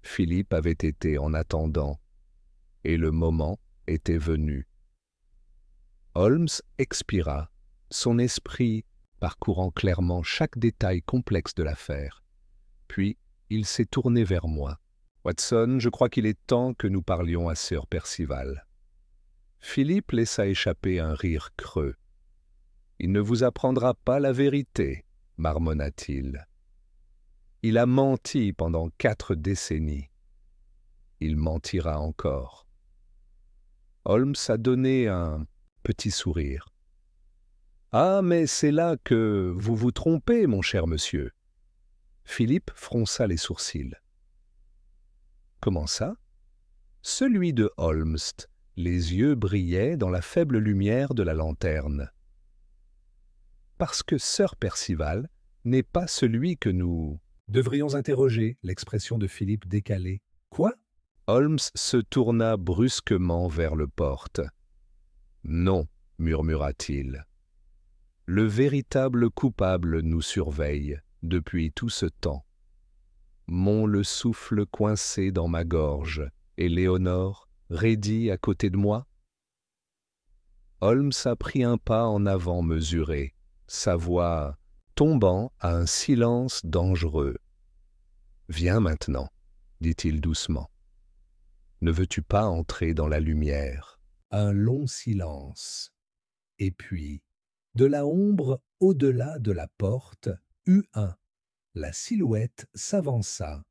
Philippe avait été en attendant, et le moment était venu. Holmes expira, son esprit parcourant clairement chaque détail complexe de l'affaire. Puis, il s'est tourné vers moi. « Watson, je crois qu'il est temps que nous parlions à Sir Percival. » Philippe laissa échapper un rire creux. « Il ne vous apprendra pas la vérité, » marmonna-t-il. « Il a menti pendant 4 décennies. Il mentira encore. » Holmes a donné un petit sourire. « Ah, mais c'est là que vous vous trompez, mon cher monsieur. » Philippe fronça les sourcils. « Comment ça ?» Celui de Holmes, les yeux brillaient dans la faible lumière de la lanterne. « Parce que Sir Percival n'est pas celui que nous... » Devrions interroger l'expression de Philippe décalée. Quoi? Holmes se tourna brusquement vers le porte. « Non, murmura-t-il. Le véritable coupable nous surveille depuis tout ce temps. Mon le souffle coincé dans ma gorge et Léonore, raidie à côté de moi. » Holmes a pris un pas en avant mesuré, sa voix tombant à un silence dangereux. « Viens maintenant, » dit-il doucement. « Ne veux-tu pas entrer dans la lumière ?» Un long silence. Et puis, de la ombre au-delà de la porte, la silhouette s'avança.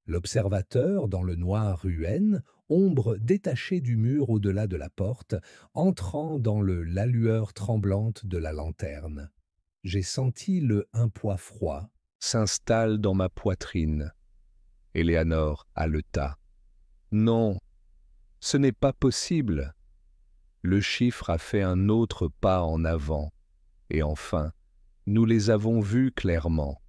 L'observateur, dans le noir huaine, ombre détachée du mur au-delà de la porte, entrant dans la lueur tremblante de la lanterne. J'ai senti un poids froid s'installe dans ma poitrine. Éléanore haleta. « Non, ce n'est pas possible. » Le chiffre a fait un autre pas en avant, et enfin, nous les avons vus clairement.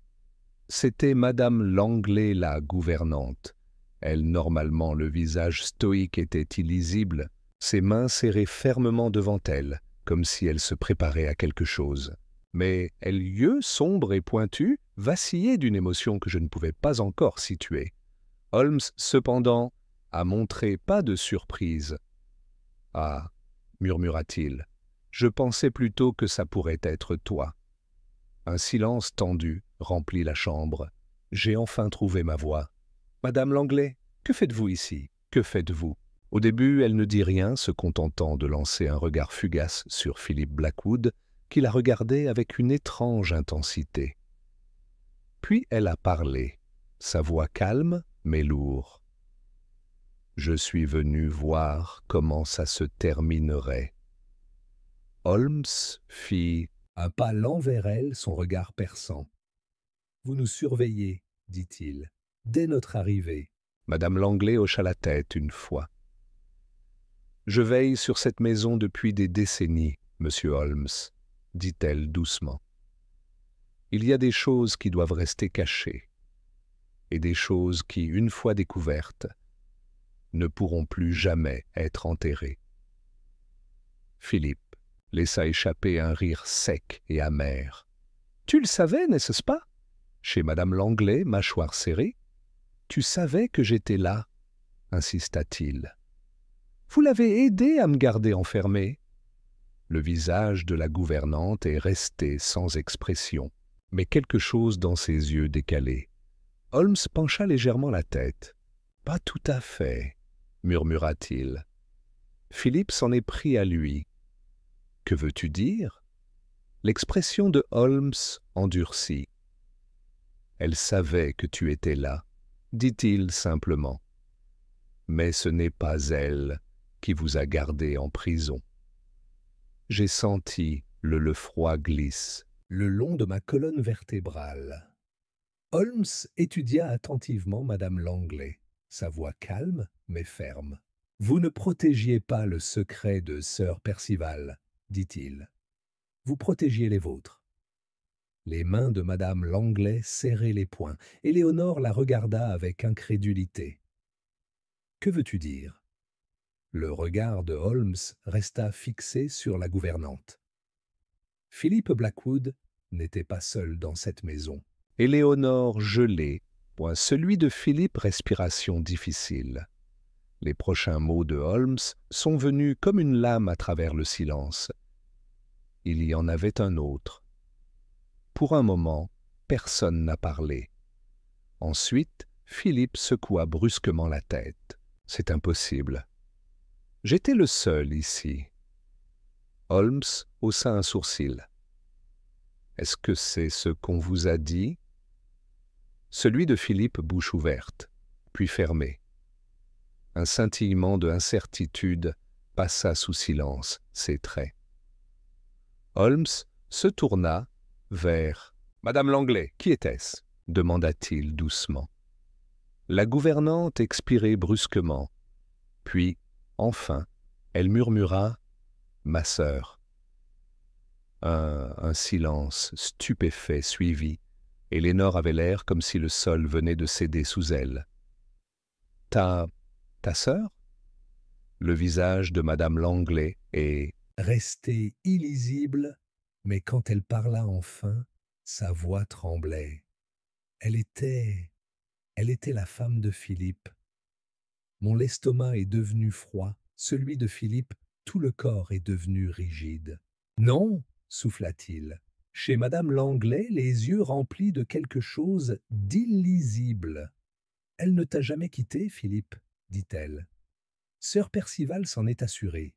C'était Madame Langley, la gouvernante. Elle, normalement, le visage stoïque était illisible, ses mains serrées fermement devant elle, comme si elle se préparait à quelque chose. Mais elle, yeux sombres et pointus, vacillait d'une émotion que je ne pouvais pas encore situer. Holmes, cependant, a montré pas de surprise. « Ah » murmura-t-il, « je pensais plutôt que ça pourrait être toi. » Un silence tendu remplit la chambre. J'ai enfin trouvé ma voix. « Madame Langley, que faites-vous ici? Que faites-vous » Au début, elle ne dit rien, se contentant de lancer un regard fugace sur Philippe Blackwood, qui la regardait avec une étrange intensité. Puis elle a parlé, sa voix calme mais lourde. Je suis venu voir comment ça se terminerait. Holmes fit un pas lent vers elle, son regard perçant. « Vous nous surveillez, dit-il, dès notre arrivée. » Madame Langley hocha la tête une fois. « Je veille sur cette maison depuis des décennies, monsieur Holmes, » dit-elle doucement. « Il y a des choses qui doivent rester cachées, et des choses qui, une fois découvertes, ne pourront plus jamais être enterrées. » Philippe laissa échapper un rire sec et amer. « Tu le savais, n'est-ce pas? Chez Madame Langley, mâchoire serrée. Tu savais que j'étais là, insista-t-il. Vous l'avez aidé à me garder enfermé. » Le visage de la gouvernante est resté sans expression, mais quelque chose dans ses yeux décalés. Holmes pencha légèrement la tête. « Pas tout à fait, » murmura-t-il. Philippe s'en est pris à lui. « Que veux-tu dire ?» L'expression de Holmes endurcit. « Elle savait que tu étais là, » dit-il simplement. « Mais ce n'est pas elle qui vous a gardé en prison. » J'ai senti le froid glisse le long de ma colonne vertébrale. Holmes étudia attentivement Madame Langley, sa voix calme mais ferme. « Vous ne protégiez pas le secret de Sir Percival, dit-il. Vous protégiez les vôtres. Les mains de madame Langlais serraient les poings. Éléonore la regarda avec incrédulité. « Que veux-tu dire ?» Le regard de Holmes resta fixé sur la gouvernante. Philippe Blackwood n'était pas seul dans cette maison. Éléonore gelée, point celui de Philippe respiration difficile. Les prochains mots de Holmes sont venus comme une lame à travers le silence. Il y en avait un autre. Pour un moment, personne n'a parlé. Ensuite, Philippe secoua brusquement la tête. « C'est impossible. J'étais le seul ici. » Holmes haussa un sourcil. « Est-ce que c'est ce qu'on vous a dit ?» Celui de Philippe bouche ouverte, puis fermée. Un scintillement de incertitude passa sous silence ses traits. Holmes se tourna vers « Madame Langlais, qui était-ce » demanda-t-il doucement. La gouvernante expirait brusquement, puis, enfin, elle murmura « Ma sœur ». Un silence stupéfait suivit. Éléonore avait l'air comme si le sol venait de céder sous elle. « Ta sœur ?» Le visage de madame Langlais est resté illisible, mais quand elle parla enfin, sa voix tremblait. Elle était la femme de Philippe. Mon estomac est devenu froid, celui de Philippe, tout le corps est devenu rigide. Non, souffla-t-il. Chez madame Langlais, les yeux remplis de quelque chose d'illisible. Elle ne t'a jamais quitté, Philippe, dit-elle. Sœur Percival s'en est assurée.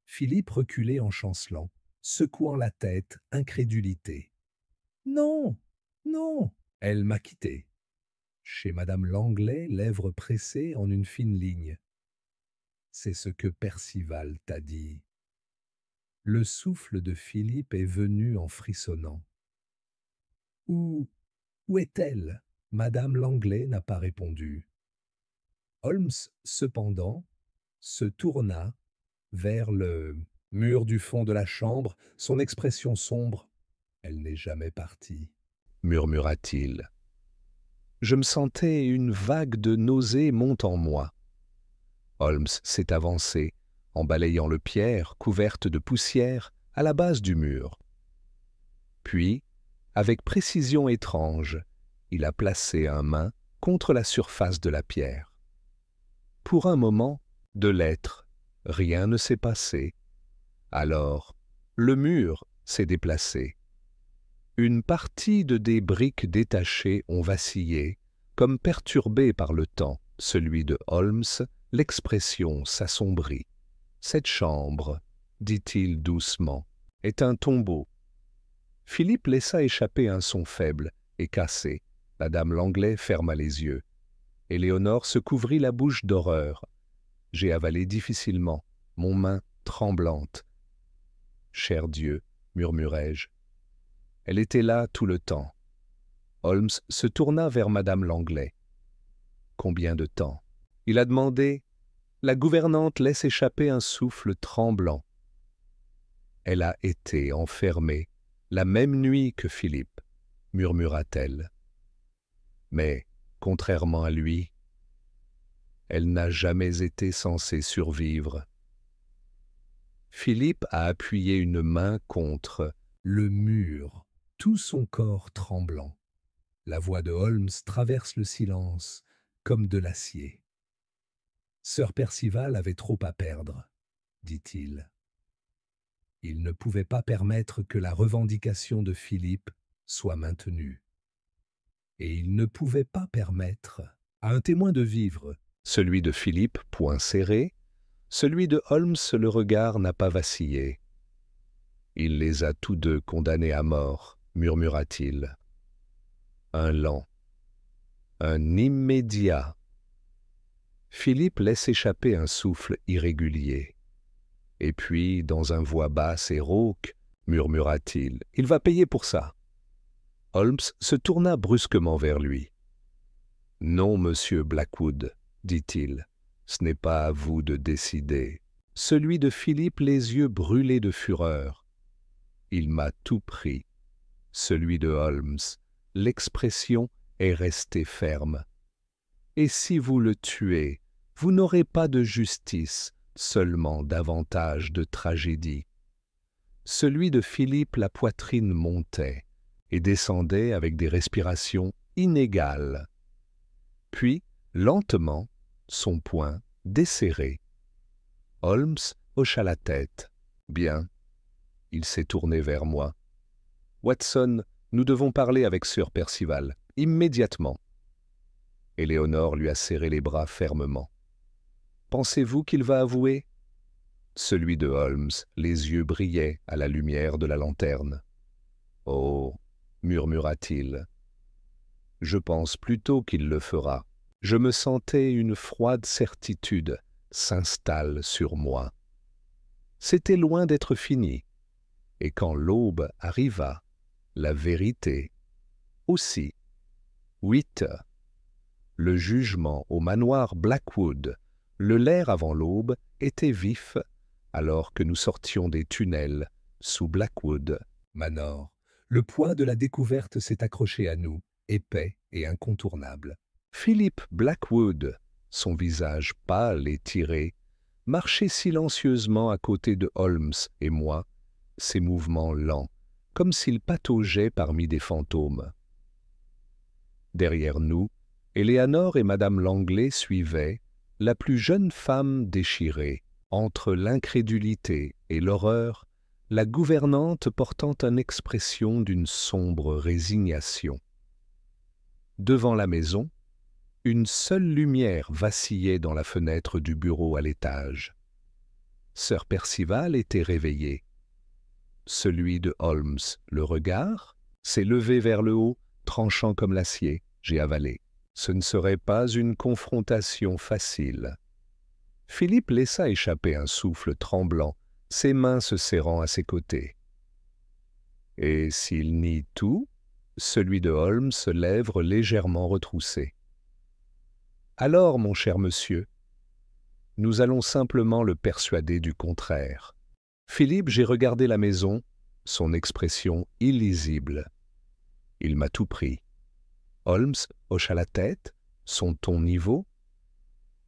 Philippe reculait en chancelant, secouant la tête, incrédulité. Non, non, elle m'a quitté. Chez madame Langlais, lèvres pressées en une fine ligne. C'est ce que Percival t'a dit. Le souffle de Philippe est venu en frissonnant. Où est-elle? Madame Langlais n'a pas répondu. Holmes, cependant, se tourna vers le mur du fond de la chambre, son expression sombre. « Elle n'est jamais partie », murmura-t-il. Je me sentais une vague de nausée monte en moi. Holmes s'est avancé, en balayant le pierre, couverte de poussière, à la base du mur. Puis, avec précision étrange, il a placé un main contre la surface de la pierre. Pour un moment, de l'être, rien ne s'est passé. Alors, le mur s'est déplacé. Une partie de des briques détachées ont vacillé, comme perturbées par le temps. Celui de Holmes, l'expression s'assombrit. Cette chambre, dit-il doucement, est un tombeau. Philippe laissa échapper un son faible et cassé. Madame Langlais ferma les yeux. Éléonore se couvrit la bouche d'horreur. J'ai avalé difficilement, mon main tremblante. « Cher Dieu, murmurai-je. Elle était là tout le temps. » Holmes se tourna vers madame Langlais. « Combien de temps ?» Il a demandé. La gouvernante laisse échapper un souffle tremblant. « Elle a été enfermée la même nuit que Philippe, » murmura-t-elle. Mais, contrairement à lui, elle n'a jamais été censée survivre. Philippe a appuyé une main contre le mur, tout son corps tremblant. La voix de Holmes traverse le silence comme de l'acier. Sœur Percival avait trop à perdre, dit-il. Il ne pouvait pas permettre que la revendication de Philippe soit maintenue. Et il ne pouvait pas permettre à un témoin de vivre. Celui de Philippe, poing serré, celui de Holmes, le regard n'a pas vacillé. Il les a tous deux condamnés à mort, murmura-t-il. Un lent, un immédiat. Philippe laisse échapper un souffle irrégulier. Et puis, dans un voix basse et rauque, murmura-t-il, « Il va payer pour ça. » Holmes se tourna brusquement vers lui. « Non, monsieur Blackwood, » dit-il, « ce n'est pas à vous de décider. » Celui de Philippe les yeux brûlés de fureur. « Il m'a tout pris. Celui de Holmes, l'expression est restée ferme. Et si vous le tuez, vous n'aurez pas de justice, seulement davantage de tragédie. Celui de Philippe, la poitrine montait et descendait avec des respirations inégales. Puis, lentement, son poing desserré. Holmes hocha la tête. « Bien. » Il s'est tourné vers moi. « Watson, nous devons parler avec Sir Percival, immédiatement. » Éléonore lui a serré les bras fermement. « Pensez-vous qu'il va avouer ?» Celui de Holmes, les yeux brillaient à la lumière de la lanterne. « Oh !» murmura-t-il. « Je pense plutôt qu'il le fera. » Je me sentais une froide certitude s'installe sur moi. C'était loin d'être fini, et quand l'aube arriva, la vérité aussi. 8 heures. Le jugement au manoir Blackwood, le lair avant l'aube, était vif, alors que nous sortions des tunnels sous Blackwood Manor. Le poids de la découverte s'est accroché à nous, épais et incontournable. Philippe Blackwood, son visage pâle et tiré, marchait silencieusement à côté de Holmes et moi, ses mouvements lents, comme s'il pataugeait parmi des fantômes. Derrière nous, Éléonore et Madame Langley suivaient, la plus jeune femme déchirée. Entre l'incrédulité et l'horreur, la gouvernante portant une expression d'une sombre résignation. Devant la maison, une seule lumière vacillait dans la fenêtre du bureau à l'étage. Sir Percival était réveillé. Celui de Holmes, le regard, s'est levé vers le haut, tranchant comme l'acier. J'ai avalé. Ce ne serait pas une confrontation facile. Philippe laissa échapper un souffle tremblant, ses mains se serrant à ses côtés. Et s'il nie tout, celui de Holmes, lèvres légèrement retroussées. Alors, mon cher monsieur, nous allons simplement le persuader du contraire. Philippe, j'ai regardé la maison, son expression illisible. Il m'a tout pris. Holmes hocha la tête, son ton niveau.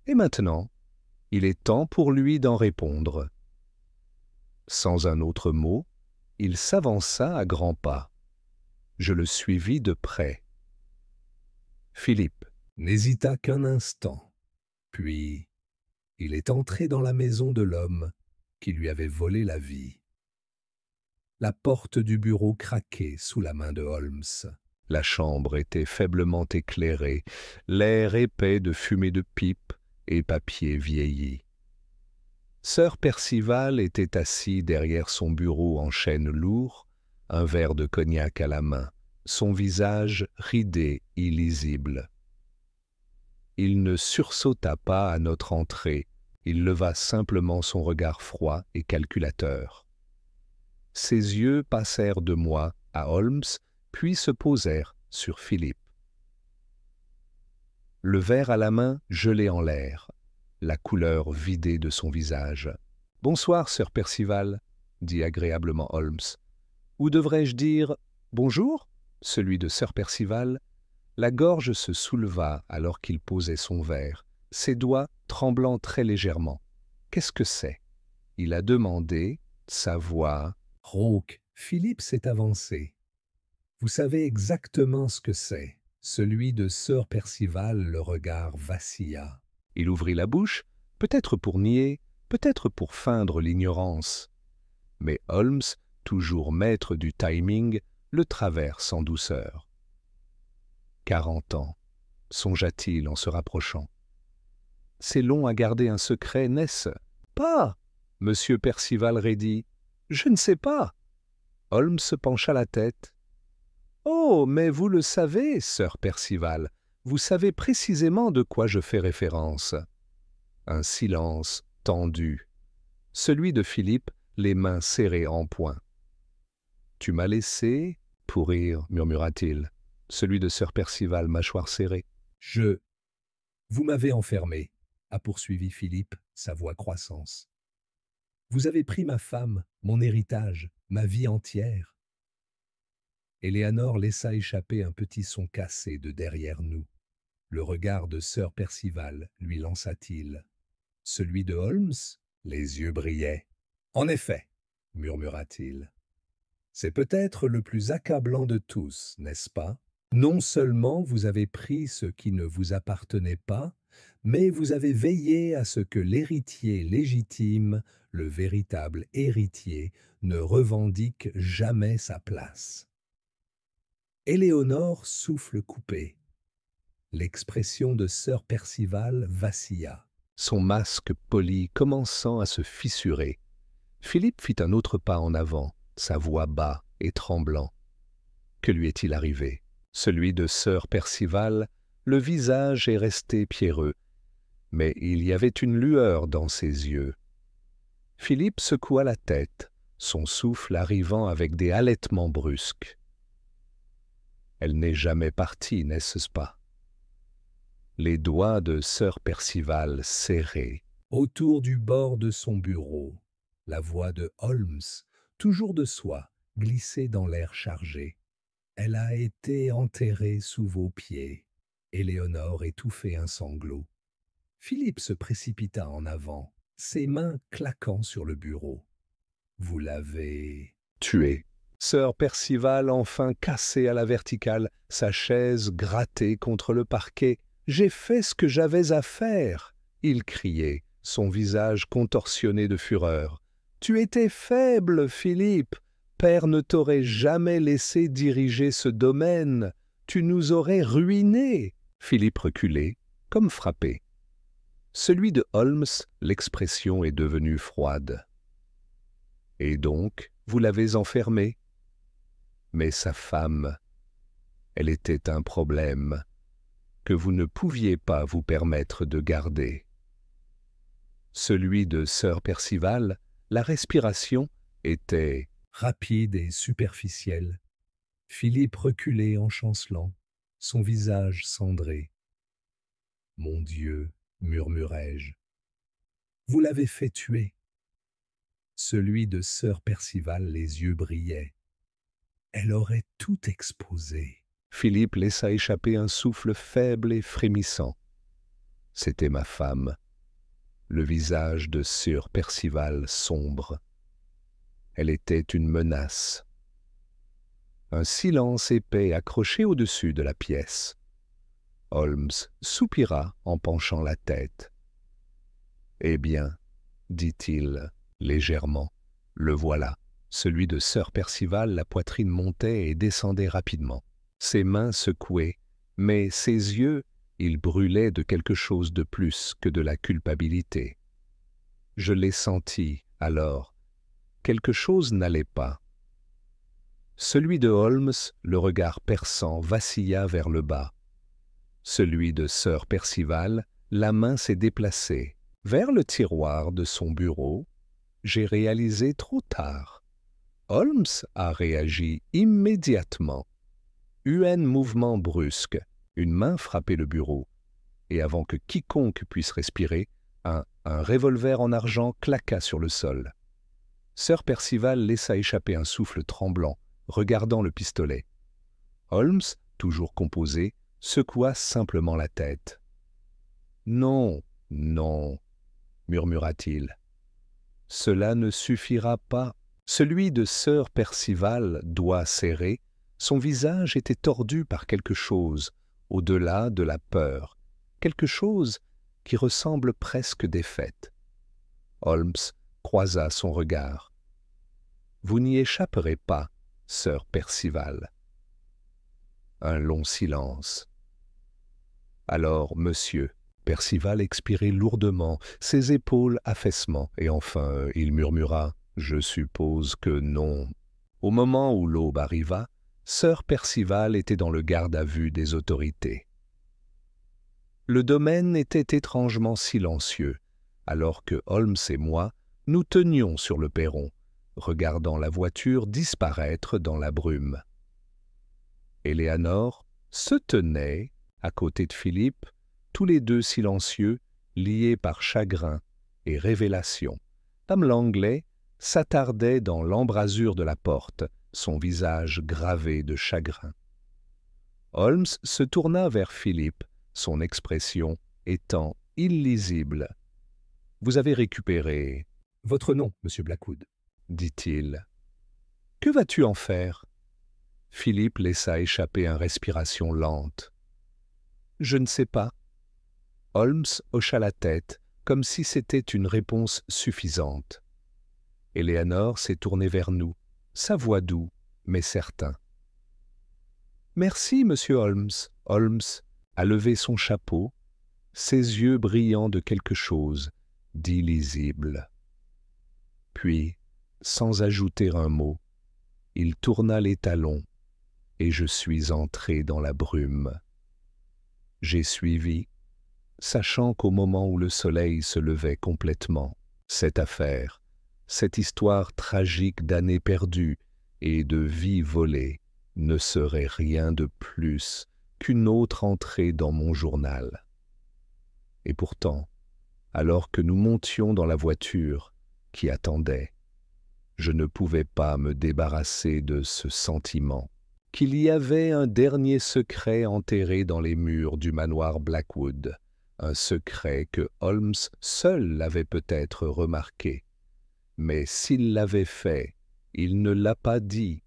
Et maintenant, il est temps pour lui d'en répondre. Sans un autre mot, il s'avança à grands pas. Je le suivis de près. Philippe N'hésita qu'un instant. Puis, il est entré dans la maison de l'homme qui lui avait volé la vie. La porte du bureau craquait sous la main de Holmes. La chambre était faiblement éclairée, l'air épais de fumée de pipe et papier vieilli. Sir Percival était assis derrière son bureau en chêne lourd, un verre de cognac à la main, son visage ridé, illisible. Il ne sursauta pas à notre entrée, il leva simplement son regard froid et calculateur. Ses yeux passèrent de moi à Holmes, puis se posèrent sur Philippe. Le verre à la main gelé en l'air, la couleur vidée de son visage. « Bonsoir, Sir Percival, » dit agréablement Holmes. « Ou devrais-je dire « bonjour » celui de Sir Percival. La gorge se souleva alors qu'il posait son verre, ses doigts tremblant très légèrement. « Qu'est-ce que c'est » il a demandé, sa voix rauque. Philippe s'est avancé. Vous savez exactement ce que c'est. Celui de Sir Percival, le regard vacilla. Il ouvrit la bouche, peut-être pour nier, peut-être pour feindre l'ignorance. Mais Holmes, toujours maître du timing, le traverse en douceur. 40 ans, songea-t-il en se rapprochant. C'est long à garder un secret, n'est-ce pas? Monsieur Percival raidit. Je ne sais pas. Holmes pencha la tête. Oh, mais vous le savez, Sir Percival, vous savez précisément de quoi je fais référence. Un silence tendu. Celui de Philippe, les mains serrées en poing. Tu m'as laissé pourrir, murmura-t-il. Celui de Sir Percival, mâchoire serrée. Vous m'avez enfermé, a poursuivi Philippe, sa voix croissance. Vous avez pris ma femme, mon héritage, ma vie entière. Éléanore laissa échapper un petit son cassé de derrière nous. Le regard de sir Percival, lui lança-t-il. Celui de Holmes? Les yeux brillaient. En effet, murmura-t-il. C'est peut-être le plus accablant de tous, n'est-ce pas? Non seulement vous avez pris ce qui ne vous appartenait pas, mais vous avez veillé à ce que l'héritier légitime, le véritable héritier, ne revendique jamais sa place. Éléonore souffle coupé. L'expression de sir Percival vacilla. Son masque poli commençant à se fissurer. Philippe fit un autre pas en avant, sa voix bas et tremblant. Que lui est-il arrivé? Celui de sir Percival, le visage est resté pierreux, mais il y avait une lueur dans ses yeux. Philippe secoua la tête, son souffle arrivant avec des halètements brusques. Elle n'est jamais partie, n'est-ce pas? Les doigts de sir Percival serrés. Autour du bord de son bureau, la voix de Holmes, toujours de soi, glissait dans l'air chargé. Elle a été enterrée sous vos pieds. Éléonore étouffait un sanglot. Philippe se précipita en avant, ses mains claquant sur le bureau. Vous l'avez Tué. Sir Percival enfin cassé à la verticale, sa chaise grattée contre le parquet. « J'ai fait ce que j'avais à faire !» il criait, son visage contorsionné de fureur. « Tu étais faible, Philippe. Père ne t'aurait jamais laissé diriger ce domaine. Tu nous aurais ruinés. » Philippe reculait, comme frappé. Celui de Holmes, l'expression est devenue froide. « Et donc, vous l'avez enfermé ?» Mais sa femme, elle était un problème que vous ne pouviez pas vous permettre de garder. Celui de sir Percival, la respiration était rapide et superficielle. Philippe reculait en chancelant, son visage cendré. « Mon Dieu, murmurai-je, vous l'avez fait tuer. » Celui de sir Percival, les yeux brillaient. Elle aurait tout exposé. Philippe laissa échapper un souffle faible et frémissant. C'était ma femme. Le visage de sir Percival sombre. Elle était une menace. Un silence épais accroché au-dessus de la pièce. Holmes soupira en penchant la tête. « Eh bien, dit-il légèrement, le voilà. » Celui de sir Percival, la poitrine montait et descendait rapidement. Ses mains secouaient, mais ses yeux, ils brûlaient de quelque chose de plus que de la culpabilité. Je l'ai senti, alors. Quelque chose n'allait pas. Celui de Holmes, le regard perçant, vacilla vers le bas. Celui de sir Percival, la main s'est déplacée. Vers le tiroir de son bureau, j'ai réalisé trop tard. Holmes a réagi immédiatement. Mouvement brusque, une main frappait le bureau, et avant que quiconque puisse respirer, un revolver en argent claqua sur le sol. Sir Percival laissa échapper un souffle tremblant, regardant le pistolet. Holmes, toujours composé, secoua simplement la tête. « Non, non, murmura-t-il. Cela ne suffira pas. » Celui de sir Percival, doigts serrés, son visage était tordu par quelque chose, au-delà de la peur, quelque chose qui ressemble presque défaite. Holmes croisa son regard. « Vous n'y échapperez pas, sir Percival. » Un long silence. Alors, monsieur, Percival expirait lourdement, ses épaules affaissement, et enfin il murmura « Je suppose que non. » Au moment où l'aube arriva, sir Percival était dans le garde à vue des autorités. Le domaine était étrangement silencieux, alors que Holmes et moi, nous tenions sur le perron, regardant la voiture disparaître dans la brume. Éléanore se tenait à côté de Philippe, tous les deux silencieux, liés par chagrin et révélation. Dame Langley s'attardait dans l'embrasure de la porte, son visage gravé de chagrin. Holmes se tourna vers Philippe, son expression étant illisible. « Vous avez récupéré, Votre nom, monsieur Blackwood. dit-il. « Que vas-tu en faire ?» Philippe laissa échapper une respiration lente. « Je ne sais pas. » Holmes hocha la tête, comme si c'était une réponse suffisante. Eleanor s'est tournée vers nous, sa voix douce, mais certain. « Merci, monsieur Holmes. » Holmes a levé son chapeau, ses yeux brillant de quelque chose d'illisible. Puis, sans ajouter un mot, il tourna les talons et je suis entré dans la brume. J'ai suivi, sachant qu'au moment où le soleil se levait complètement, cette affaire, cette histoire tragique d'années perdues et de vies volées, ne serait rien de plus qu'une autre entrée dans mon journal. Et pourtant, alors que nous montions dans la voiture qui attendait, je ne pouvais pas me débarrasser de ce sentiment qu'il y avait un dernier secret enterré dans les murs du manoir Blackwood, un secret que Holmes seul l'avait peut-être remarqué. Mais s'il l'avait fait, il ne l'a pas dit,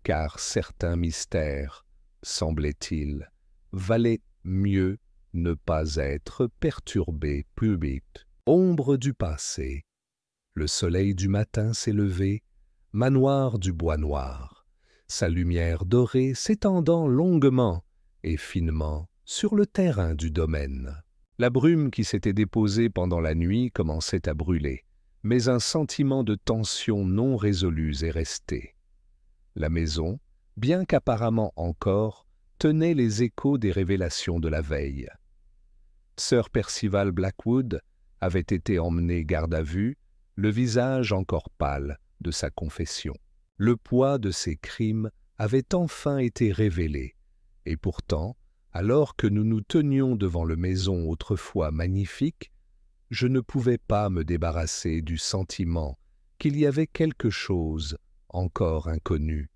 car certains mystères, semblait-il, valaient mieux ne pas être perturbés public. Ombre du passé. Le soleil du matin s'est levé, manoir du bois noir, sa lumière dorée s'étendant longuement et finement sur le terrain du domaine. La brume qui s'était déposée pendant la nuit commençait à brûler, mais un sentiment de tension non résolue est resté. La maison, bien qu'apparemment encore, tenait les échos des révélations de la veille. Sir Percival Blackwood avait été emmené garde à vue, le visage encore pâle de sa confession. Le poids de ses crimes avait enfin été révélé, et pourtant, alors que nous nous tenions devant le maison autrefois magnifique, je ne pouvais pas me débarrasser du sentiment qu'il y avait quelque chose encore inconnu.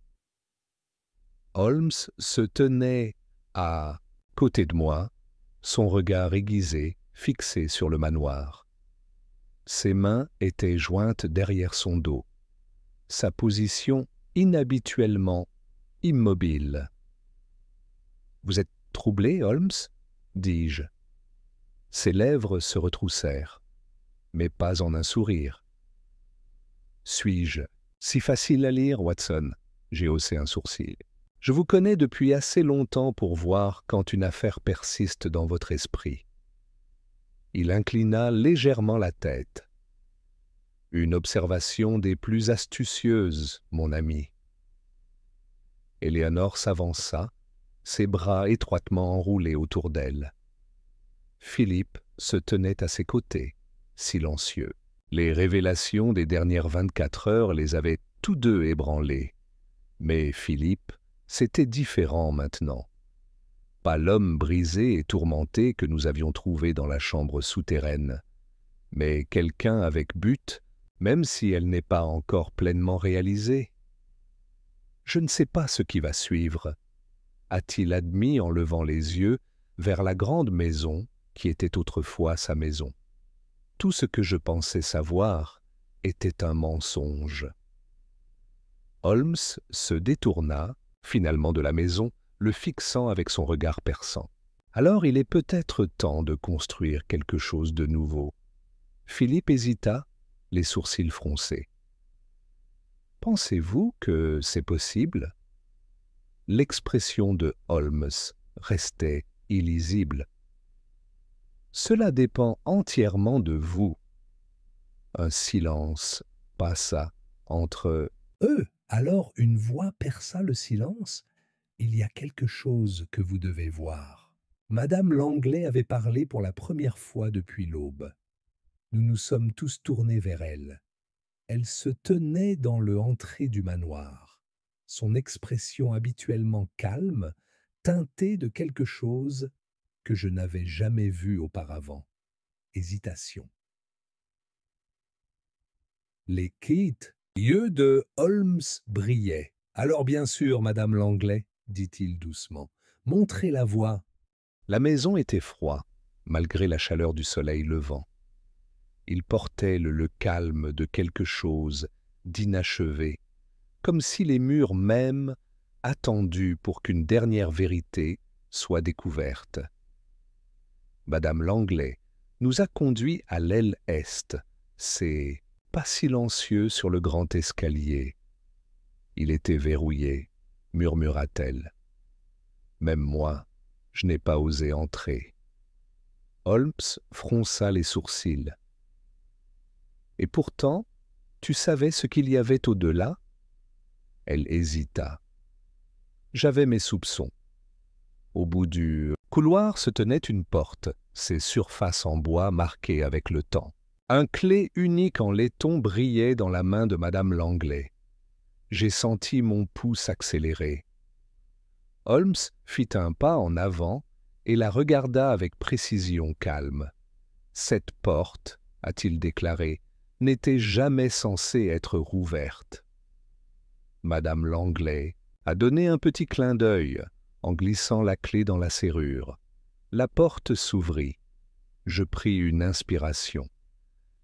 Holmes se tenait à côté de moi, son regard aiguisé, fixé sur le manoir. Ses mains étaient jointes derrière son dos, sa position inhabituellement immobile. « Vous êtes troublé, Holmes ?» dis-je. Ses lèvres se retroussèrent, mais pas en un sourire. « Suis-je si facile à lire, Watson ?» J'ai haussé un sourcil. « Je vous connais depuis assez longtemps pour voir quand une affaire persiste dans votre esprit. » Il inclina légèrement la tête. « Une observation des plus astucieuses, mon ami. » Eleanor s'avança, ses bras étroitement enroulés autour d'elle. Philippe se tenait à ses côtés, silencieux. Les révélations des dernières 24 heures les avaient tous deux ébranlés. Mais Philippe, c'était différent maintenant. Pas l'homme brisé et tourmenté que nous avions trouvé dans la chambre souterraine, mais quelqu'un avec but, même si elle n'est pas encore pleinement réalisée. Je ne sais pas ce qui va suivre, a-t-il admis en levant les yeux vers la grande maison qui était autrefois sa maison. Tout ce que je pensais savoir était un mensonge. Holmes se détourna, finalement de la maison, le fixant avec son regard perçant. Alors il est peut-être temps de construire quelque chose de nouveau. Philippe hésita, les sourcils froncés. Pensez-vous que c'est possible ? L'expression de Holmes restait illisible. Cela dépend entièrement de vous. Un silence passa entre eux. Alors une voix perça le silence. Il y a quelque chose que vous devez voir. Madame Langley avait parlé pour la première fois depuis l'aube. Nous nous sommes tous tournés vers elle. Elle se tenait dans le entrée du manoir, son expression habituellement calme, teintée de quelque chose que je n'avais jamais vu auparavant. Hésitation. Les Keith Yeux de Holmes brillaient. Alors bien sûr, Madame Langley, dit-il doucement, montrez la voie. La maison était froide, malgré la chaleur du soleil levant. Il portait le calme de quelque chose d'inachevé, comme si les murs mêmes attendaient pour qu'une dernière vérité soit découverte. Madame Langley nous a conduits à l'aile est. C'est pas silencieux sur le grand escalier. Il était verrouillé, murmura-t-elle. Même moi, je n'ai pas osé entrer. Holmes fronça les sourcils. Et pourtant, tu savais ce qu'il y avait au-delà? Elle hésita. J'avais mes soupçons. Au bout du couloir se tenait une porte, ses surfaces en bois marquées avec le temps. Un clé unique en laiton brillait dans la main de Madame Langley. J'ai senti mon pouls s'accélérer. Holmes fit un pas en avant et la regarda avec précision calme. Cette porte, a-t-il déclaré, n'était jamais censée être rouverte. Madame Langley a donné un petit clin d'œil en glissant la clé dans la serrure. La porte s'ouvrit. Je pris une inspiration.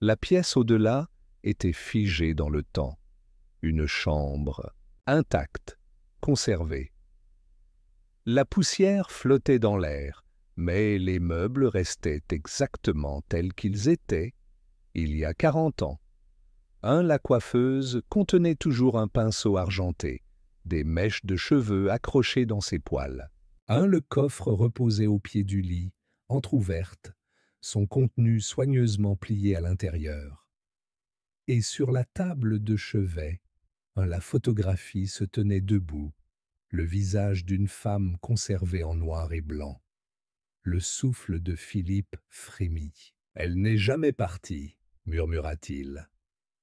La pièce au-delà était figée dans le temps. Une chambre, intacte, conservée. La poussière flottait dans l'air, mais les meubles restaient exactement tels qu'ils étaient il y a 40 ans. La coiffeuse contenait toujours un pinceau argenté, des mèches de cheveux accrochées dans ses poils. Le coffre reposait au pied du lit, entr'ouverte, son contenu soigneusement plié à l'intérieur. Et sur la table de chevet, la photographie se tenait debout, le visage d'une femme conservé en noir et blanc. Le souffle de Philippe frémit. « Elle n'est jamais partie », murmura-t-il.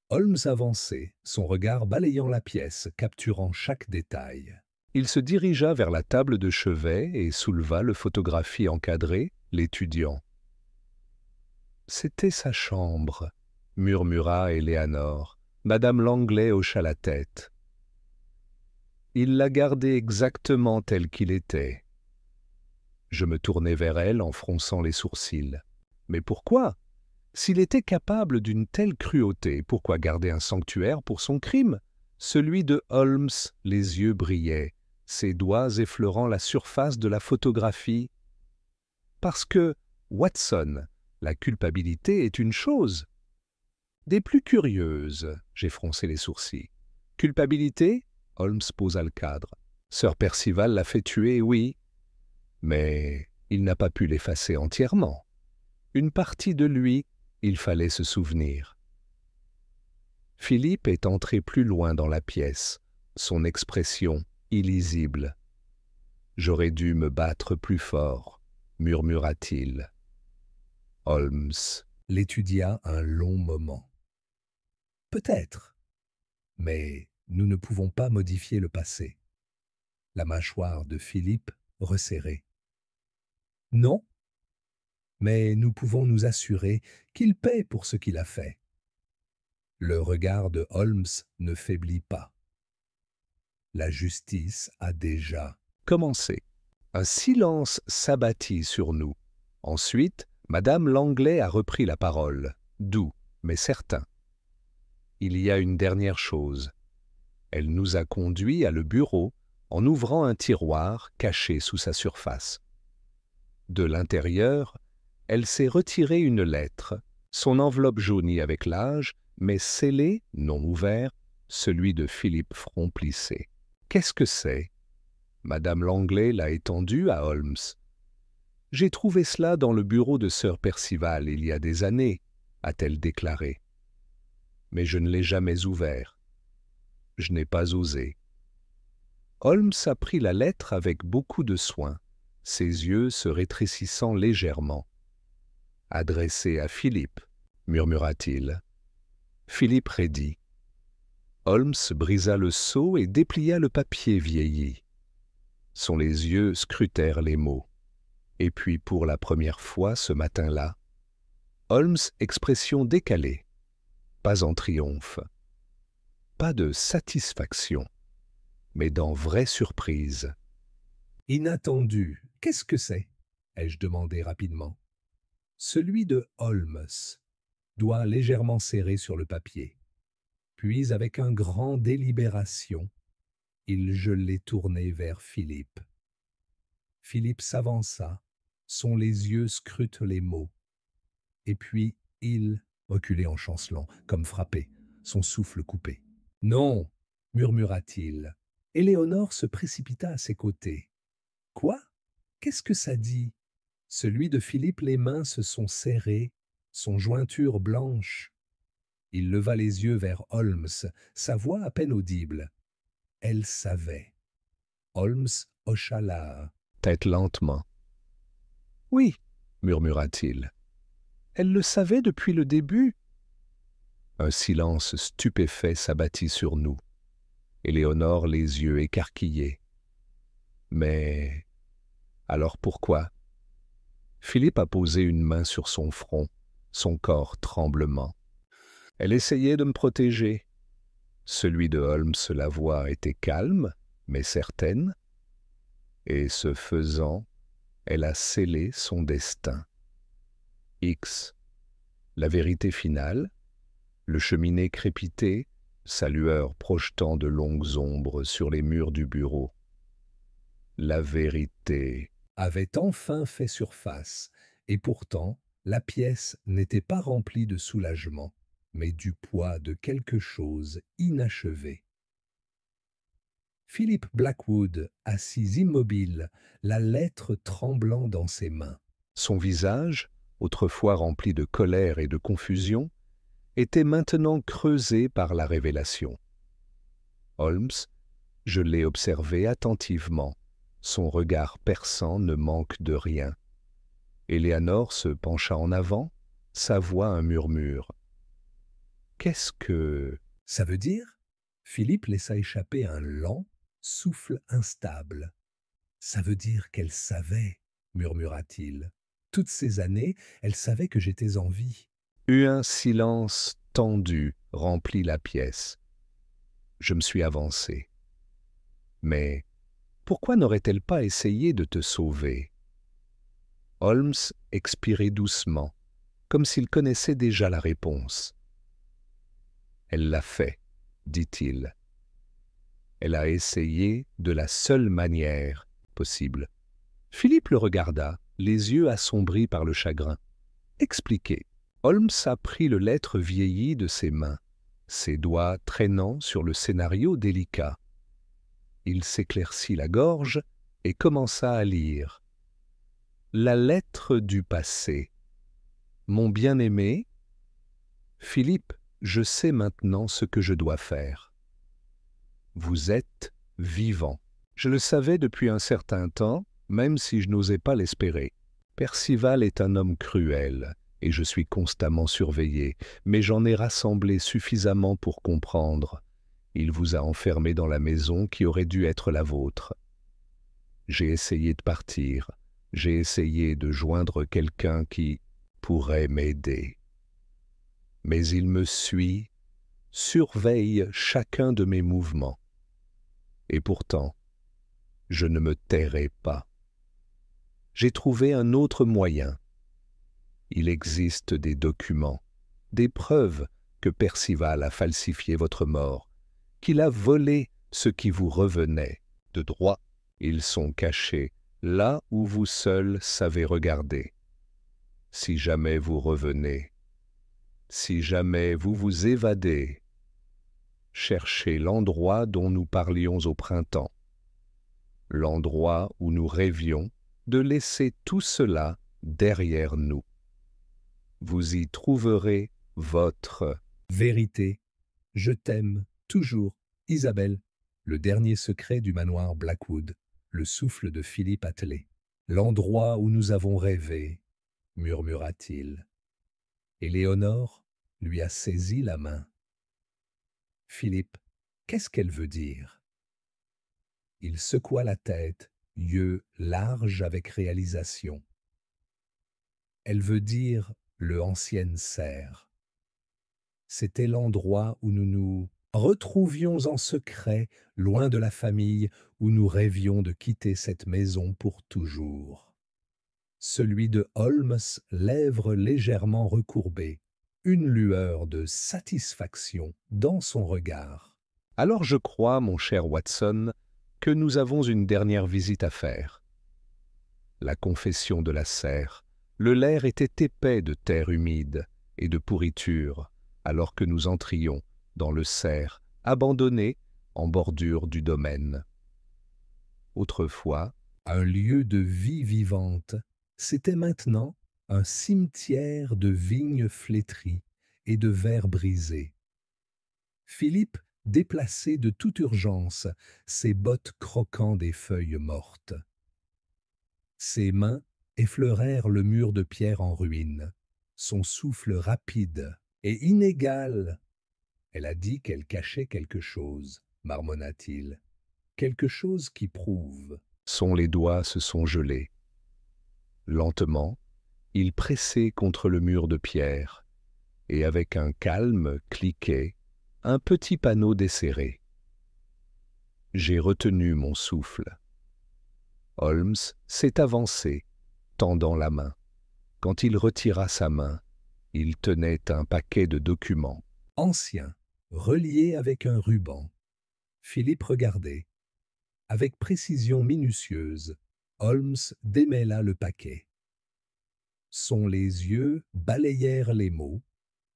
Holmes avançait, son regard balayant la pièce, capturant chaque détail. Il se dirigea vers la table de chevet et souleva le photographie encadré, l'étudiant. « C'était sa chambre », murmura Éléanore. Madame Langley hocha la tête. Il l'a gardé exactement tel qu'il était. Je me tournai vers elle en fronçant les sourcils. Mais pourquoi? S'il était capable d'une telle cruauté, pourquoi garder un sanctuaire pour son crime? Celui de Holmes, les yeux brillaient, ses doigts effleurant la surface de la photographie. Parce que, Watson, la culpabilité est une chose. Des plus curieuses, j'ai froncé les sourcils. Culpabilité? Holmes posa le cadre. Sir Percival l'a fait tuer, oui. Mais il n'a pas pu l'effacer entièrement. Une partie de lui, il fallait se souvenir. Philippe est entré plus loin dans la pièce, son expression illisible. J'aurais dû me battre plus fort, murmura-t-il. Holmes l'étudia un long moment. Peut-être, mais nous ne pouvons pas modifier le passé. La mâchoire de Philippe resserrée. Non, mais nous pouvons nous assurer qu'il paie pour ce qu'il a fait. Le regard de Holmes ne faiblit pas. La justice a déjà commencé. Un silence s'abattit sur nous. Ensuite, Madame Langley a repris la parole, doux, mais certain. Il y a une dernière chose. Elle nous a conduits à le bureau en ouvrant un tiroir caché sous sa surface. De l'intérieur, elle s'est retirée une lettre, son enveloppe jaunie avec l'âge, mais scellée, non ouvert, celui de Philippe front plissé. Qu'est-ce que c'est? Madame Langley l'a étendu à Holmes. J'ai trouvé cela dans le bureau de Sir Percival il y a des années, a-t-elle déclaré. Mais je ne l'ai jamais ouvert. Je n'ai pas osé. Holmes a pris la lettre avec beaucoup de soin, ses yeux se rétrécissant légèrement. « Adressé à Philippe », murmura-t-il. Philippe raidit. Holmes brisa le sceau et déplia le papier vieilli. Son les yeux scrutèrent les mots. Et puis, pour la première fois ce matin-là, Holmes, expression décalée, pas en triomphe. pas de satisfaction, mais d'en vraie surprise. Inattendu, qu'est-ce que c'est? Ai-je demandé rapidement. Celui de Holmes, doigt légèrement serré sur le papier. Puis, avec un grand délibération, je l'ai tourné vers Philippe. Philippe s'avança, les yeux scrutent les mots. Et puis, il reculait en chancelant, comme frappé, son souffle coupé. Non, murmura-t-il. Éléonore se précipita à ses côtés. Quoi? Qu'est-ce que ça dit? Celui de Philippe, les mains se sont serrées, son jointure blanche. Il leva les yeux vers Holmes, sa voix à peine audible. Elle savait. Holmes hocha la Tête lentement. Oui, murmura-t-il. Elle le savait depuis le début. Un silence stupéfait s'abattit sur nous. Éléonore les yeux écarquillés. Mais alors pourquoi? Philippe a posé une main sur son front, son corps tremblement. Elle essayait de me protéger. Celui de Holmes, la voix était calme, mais certaine. Et ce faisant, elle a scellé son destin. X. La vérité finale, le cheminée crépitait, sa lueur projetant de longues ombres sur les murs du bureau. La vérité avait enfin fait surface, et pourtant la pièce n'était pas remplie de soulagement, mais du poids de quelque chose inachevé. Philip Blackwood, assis immobile, la lettre tremblant dans ses mains. Son visage, autrefois rempli de colère et de confusion, était maintenant creusé par la révélation. Holmes, je l'ai observé attentivement. Son regard perçant ne manque de rien. Éléonore se pencha en avant, sa voix un murmure. « Qu'est-ce que... » Ça veut dire? Philippe laissa échapper un lent souffle instable. Ça veut dire qu'elle savait, murmura-t-il. Toutes ces années, elle savait que j'étais en vie. Un silence tendu remplit la pièce. Je me suis avancé. Mais pourquoi n'aurait-elle pas essayé de te sauver? Holmes expirait doucement, comme s'il connaissait déjà la réponse. Elle l'a fait, dit-il. Elle a essayé de la seule manière possible. Philippe le regarda, les yeux assombris par le chagrin. Expliquez. Holmes a pris le lettre vieillie de ses mains, ses doigts traînant sur le scénario délicat. Il s'éclaircit la gorge et commença à lire. La lettre du passé. Mon bien-aimé, Philippe, je sais maintenant ce que je dois faire. Vous êtes vivant. Je le savais depuis un certain temps, même si je n'osais pas l'espérer. Percival est un homme cruel, et je suis constamment surveillé, mais j'en ai rassemblé suffisamment pour comprendre. Il vous a enfermé dans la maison qui aurait dû être la vôtre. J'ai essayé de partir, j'ai essayé de joindre quelqu'un qui pourrait m'aider. Mais il me suit, surveille chacun de mes mouvements. Et pourtant, je ne me tairai pas. J'ai trouvé un autre moyen. Il existe des documents, des preuves que Percival a falsifié votre mort, qu'il a volé ce qui vous revenait de droit. Ils sont cachés là où vous seul savez regarder. Si jamais vous revenez, si jamais vous vous évadez, cherchez l'endroit dont nous parlions au printemps, l'endroit où nous rêvions de laisser tout cela derrière nous. Vous y trouverez votre vérité. Je t'aime toujours, Isabelle. Le dernier secret du manoir Blackwood, le souffle de Philippe Attelé. L'endroit où nous avons rêvé, murmura-t-il. Éléonore lui a saisi la main. Philippe, qu'est-ce qu'elle veut dire? Il secoua la tête, yeux larges avec réalisation. Elle veut dire le ancienne serre. C'était l'endroit où nous nous Retrouvions en secret, loin de la famille, où nous rêvions de quitter cette maison pour toujours. Celui de Holmes, lèvres légèrement recourbées, une lueur de satisfaction dans son regard. Alors je crois, mon cher Watson, que nous avons une dernière visite à faire. La confession de la serre, le lair était épais de terre humide et de pourriture, alors que nous entrions dans le cerf abandonné en bordure du domaine. Autrefois, Un lieu de vie vivante, c'était maintenant un cimetière de vignes flétries et de verres brisés. Philippe déplaçait de toute urgence ses bottes croquant des feuilles mortes. Ses mains effleurèrent le mur de pierre en ruine. Son souffle rapide et inégal. Elle a dit qu'elle cachait quelque chose, marmonna-t-il. Quelque chose qui prouve. les doigts se sont gelés. Lentement, il pressait contre le mur de pierre, et avec un calme cliquait un petit panneau desserré. J'ai retenu mon souffle. Holmes s'est avancé, tendant la main. Quand il retira sa main, il tenait un paquet de documents. Ancien, relié avec un ruban. Philippe regardait. Avec précision minutieuse, Holmes démêla le paquet. Son les yeux balayèrent les mots.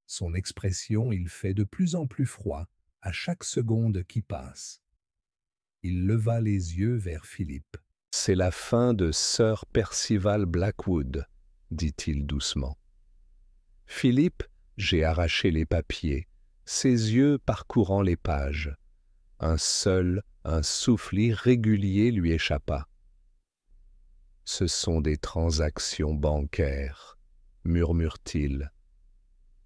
Son expression il fait de plus en plus froid à chaque seconde qui passe. Il leva les yeux vers Philippe. « C'est la fin de Sir Percival Blackwood, dit-il doucement. Philippe, j'ai arraché les papiers, ses yeux parcourant les pages. Un souffle irrégulier lui échappa. Ce sont des transactions bancaires, murmure-t-il.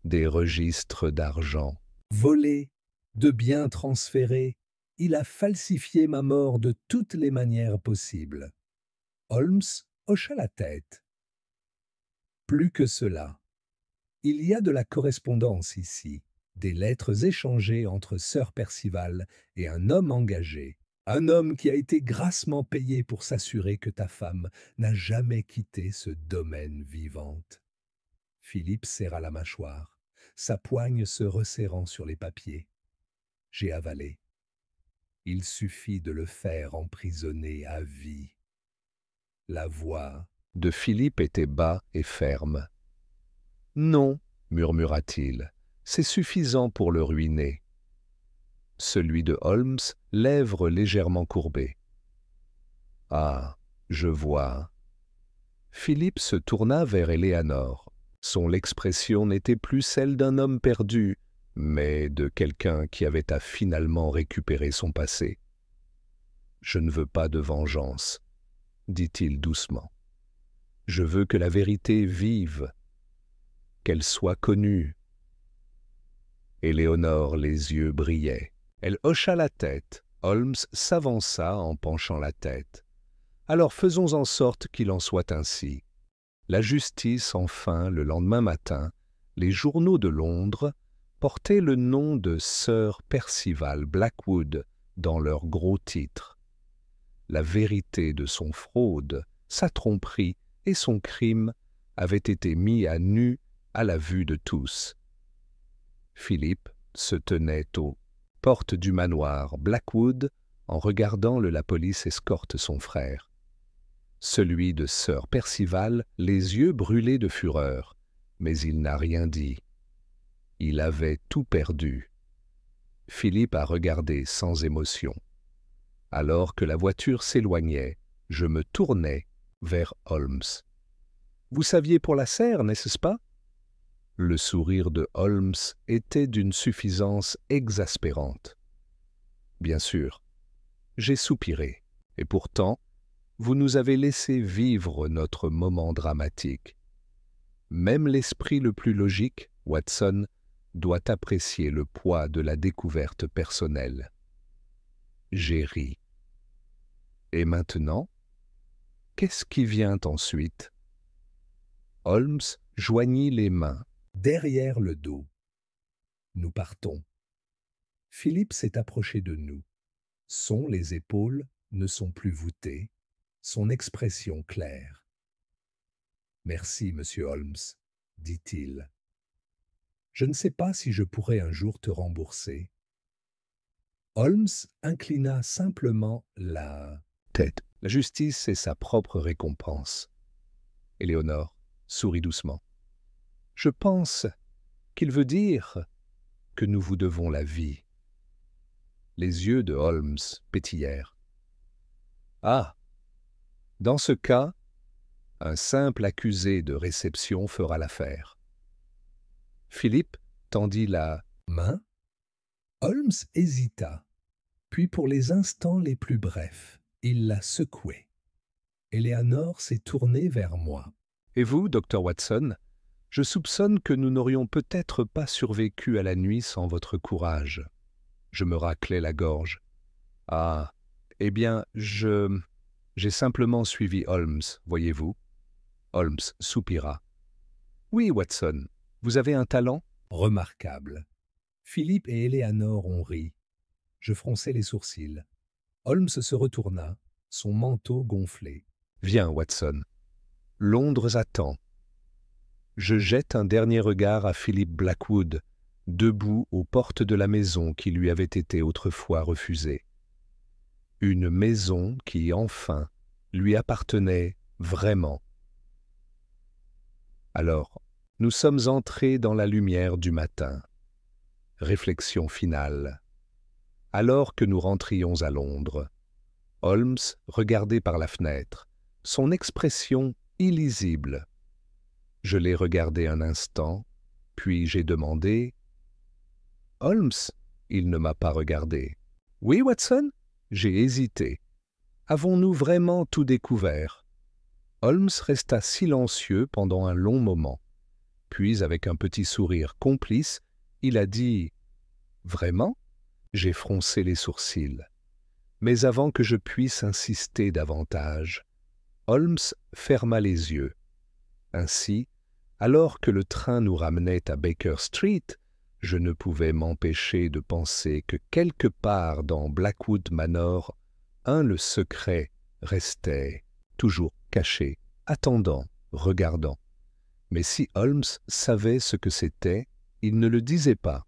Des registres d'argent. Volé, de biens transférés, il a falsifié ma mort de toutes les manières possibles. Holmes hocha la tête. Plus que cela. Il y a de la correspondance ici, des lettres échangées entre Sir Percival et un homme engagé, un homme qui a été grassement payé pour s'assurer que ta femme n'a jamais quitté ce domaine vivante. Philippe serra la mâchoire, sa poigne se resserrant sur les papiers. J'ai avalé. Il suffit de le faire emprisonner à vie. La voix de Philippe était bas et ferme. Non, murmura-t-il, c'est suffisant pour le ruiner. Celui de Holmes, lèvres légèrement courbées. Ah, je vois. Philippe se tourna vers Éléanore. Son expression n'était plus celle d'un homme perdu, mais de quelqu'un qui avait à finalement récupérer son passé. « Je ne veux pas de vengeance, » dit-il doucement. « Je veux que la vérité vive, qu'elle soit connue. » Éléonore, les yeux brillaient. Elle hocha la tête. Holmes s'avança en penchant la tête. « Alors faisons en sorte qu'il en soit ainsi. » La justice, enfin, le lendemain matin, les journaux de Londres portaient le nom de Sir Percival Blackwood dans leurs gros titres. La vérité de son fraude, sa tromperie et son crime avaient été mis à nu à la vue de tous. Philippe se tenait aux portes du manoir Blackwood en regardant la police escorte son frère. Celui de Sir Percival, les yeux brûlés de fureur, mais il n'a rien dit. Il avait tout perdu. Philippe a regardé sans émotion. Alors que la voiture s'éloignait, je me tournai vers Holmes. « Vous saviez pour la serre, n'est-ce pas ?» Le sourire de Holmes était d'une suffisance exaspérante. « Bien sûr. » J'ai soupiré. « Et pourtant, vous nous avez laissé vivre notre moment dramatique. Même l'esprit le plus logique, Watson, doit apprécier le poids de la découverte personnelle. » J'ai ri. Et maintenant, qu'est-ce qui vient ensuite? Holmes joignit les mains. Derrière le dos. Nous partons. Philippe s'est approché de nous. Les épaules ne sont plus voûtées, son expression claire. Merci, monsieur Holmes, dit-il. Je ne sais pas si je pourrai un jour te rembourser. Holmes inclina simplement la tête. La justice est sa propre récompense. Éléonore sourit doucement. Je pense qu'il veut dire que nous vous devons la vie. Les yeux de Holmes pétillèrent. Ah, dans ce cas, un simple accusé de réception fera l'affaire. Philippe tendit la main. Holmes hésita, puis pour les instants les plus brefs, il la secouait. Éléonore s'est tournée vers moi. Et vous, docteur Watson, je soupçonne que nous n'aurions peut-être pas survécu à la nuit sans votre courage. Je me raclai la gorge. Ah, eh bien, j'ai simplement suivi Holmes, voyez-vous. Holmes soupira. Oui, Watson, vous avez un talent remarquable. Philippe et Éléonore ont ri. Je fronçai les sourcils. Holmes se retourna, son manteau gonflé. Viens, Watson. Londres attend. Je jette un dernier regard à Philip Blackwood, debout aux portes de la maison qui lui avait été autrefois refusée. Une maison qui, enfin, lui appartenait vraiment. Alors, nous sommes entrés dans la lumière du matin. Réflexion finale. Alors que nous rentrions à Londres, Holmes regardait par la fenêtre, son expression illisible. Je l'ai regardé un instant, puis j'ai demandé « Holmes ?» Il ne m'a pas regardé. « Oui, Watson ?» J'ai hésité. « Avons-nous vraiment tout découvert ?» Holmes resta silencieux pendant un long moment. Puis, avec un petit sourire complice, il a dit « Vraiment ?» J'ai froncé les sourcils. Mais avant que je puisse insister davantage, Holmes ferma les yeux. Ainsi, alors que le train nous ramenait à Baker Street, je ne pouvais m'empêcher de penser que quelque part dans Blackwood Manor, le secret restait toujours caché, attendant, regardant. Mais si Holmes savait ce que c'était, il ne le disait pas.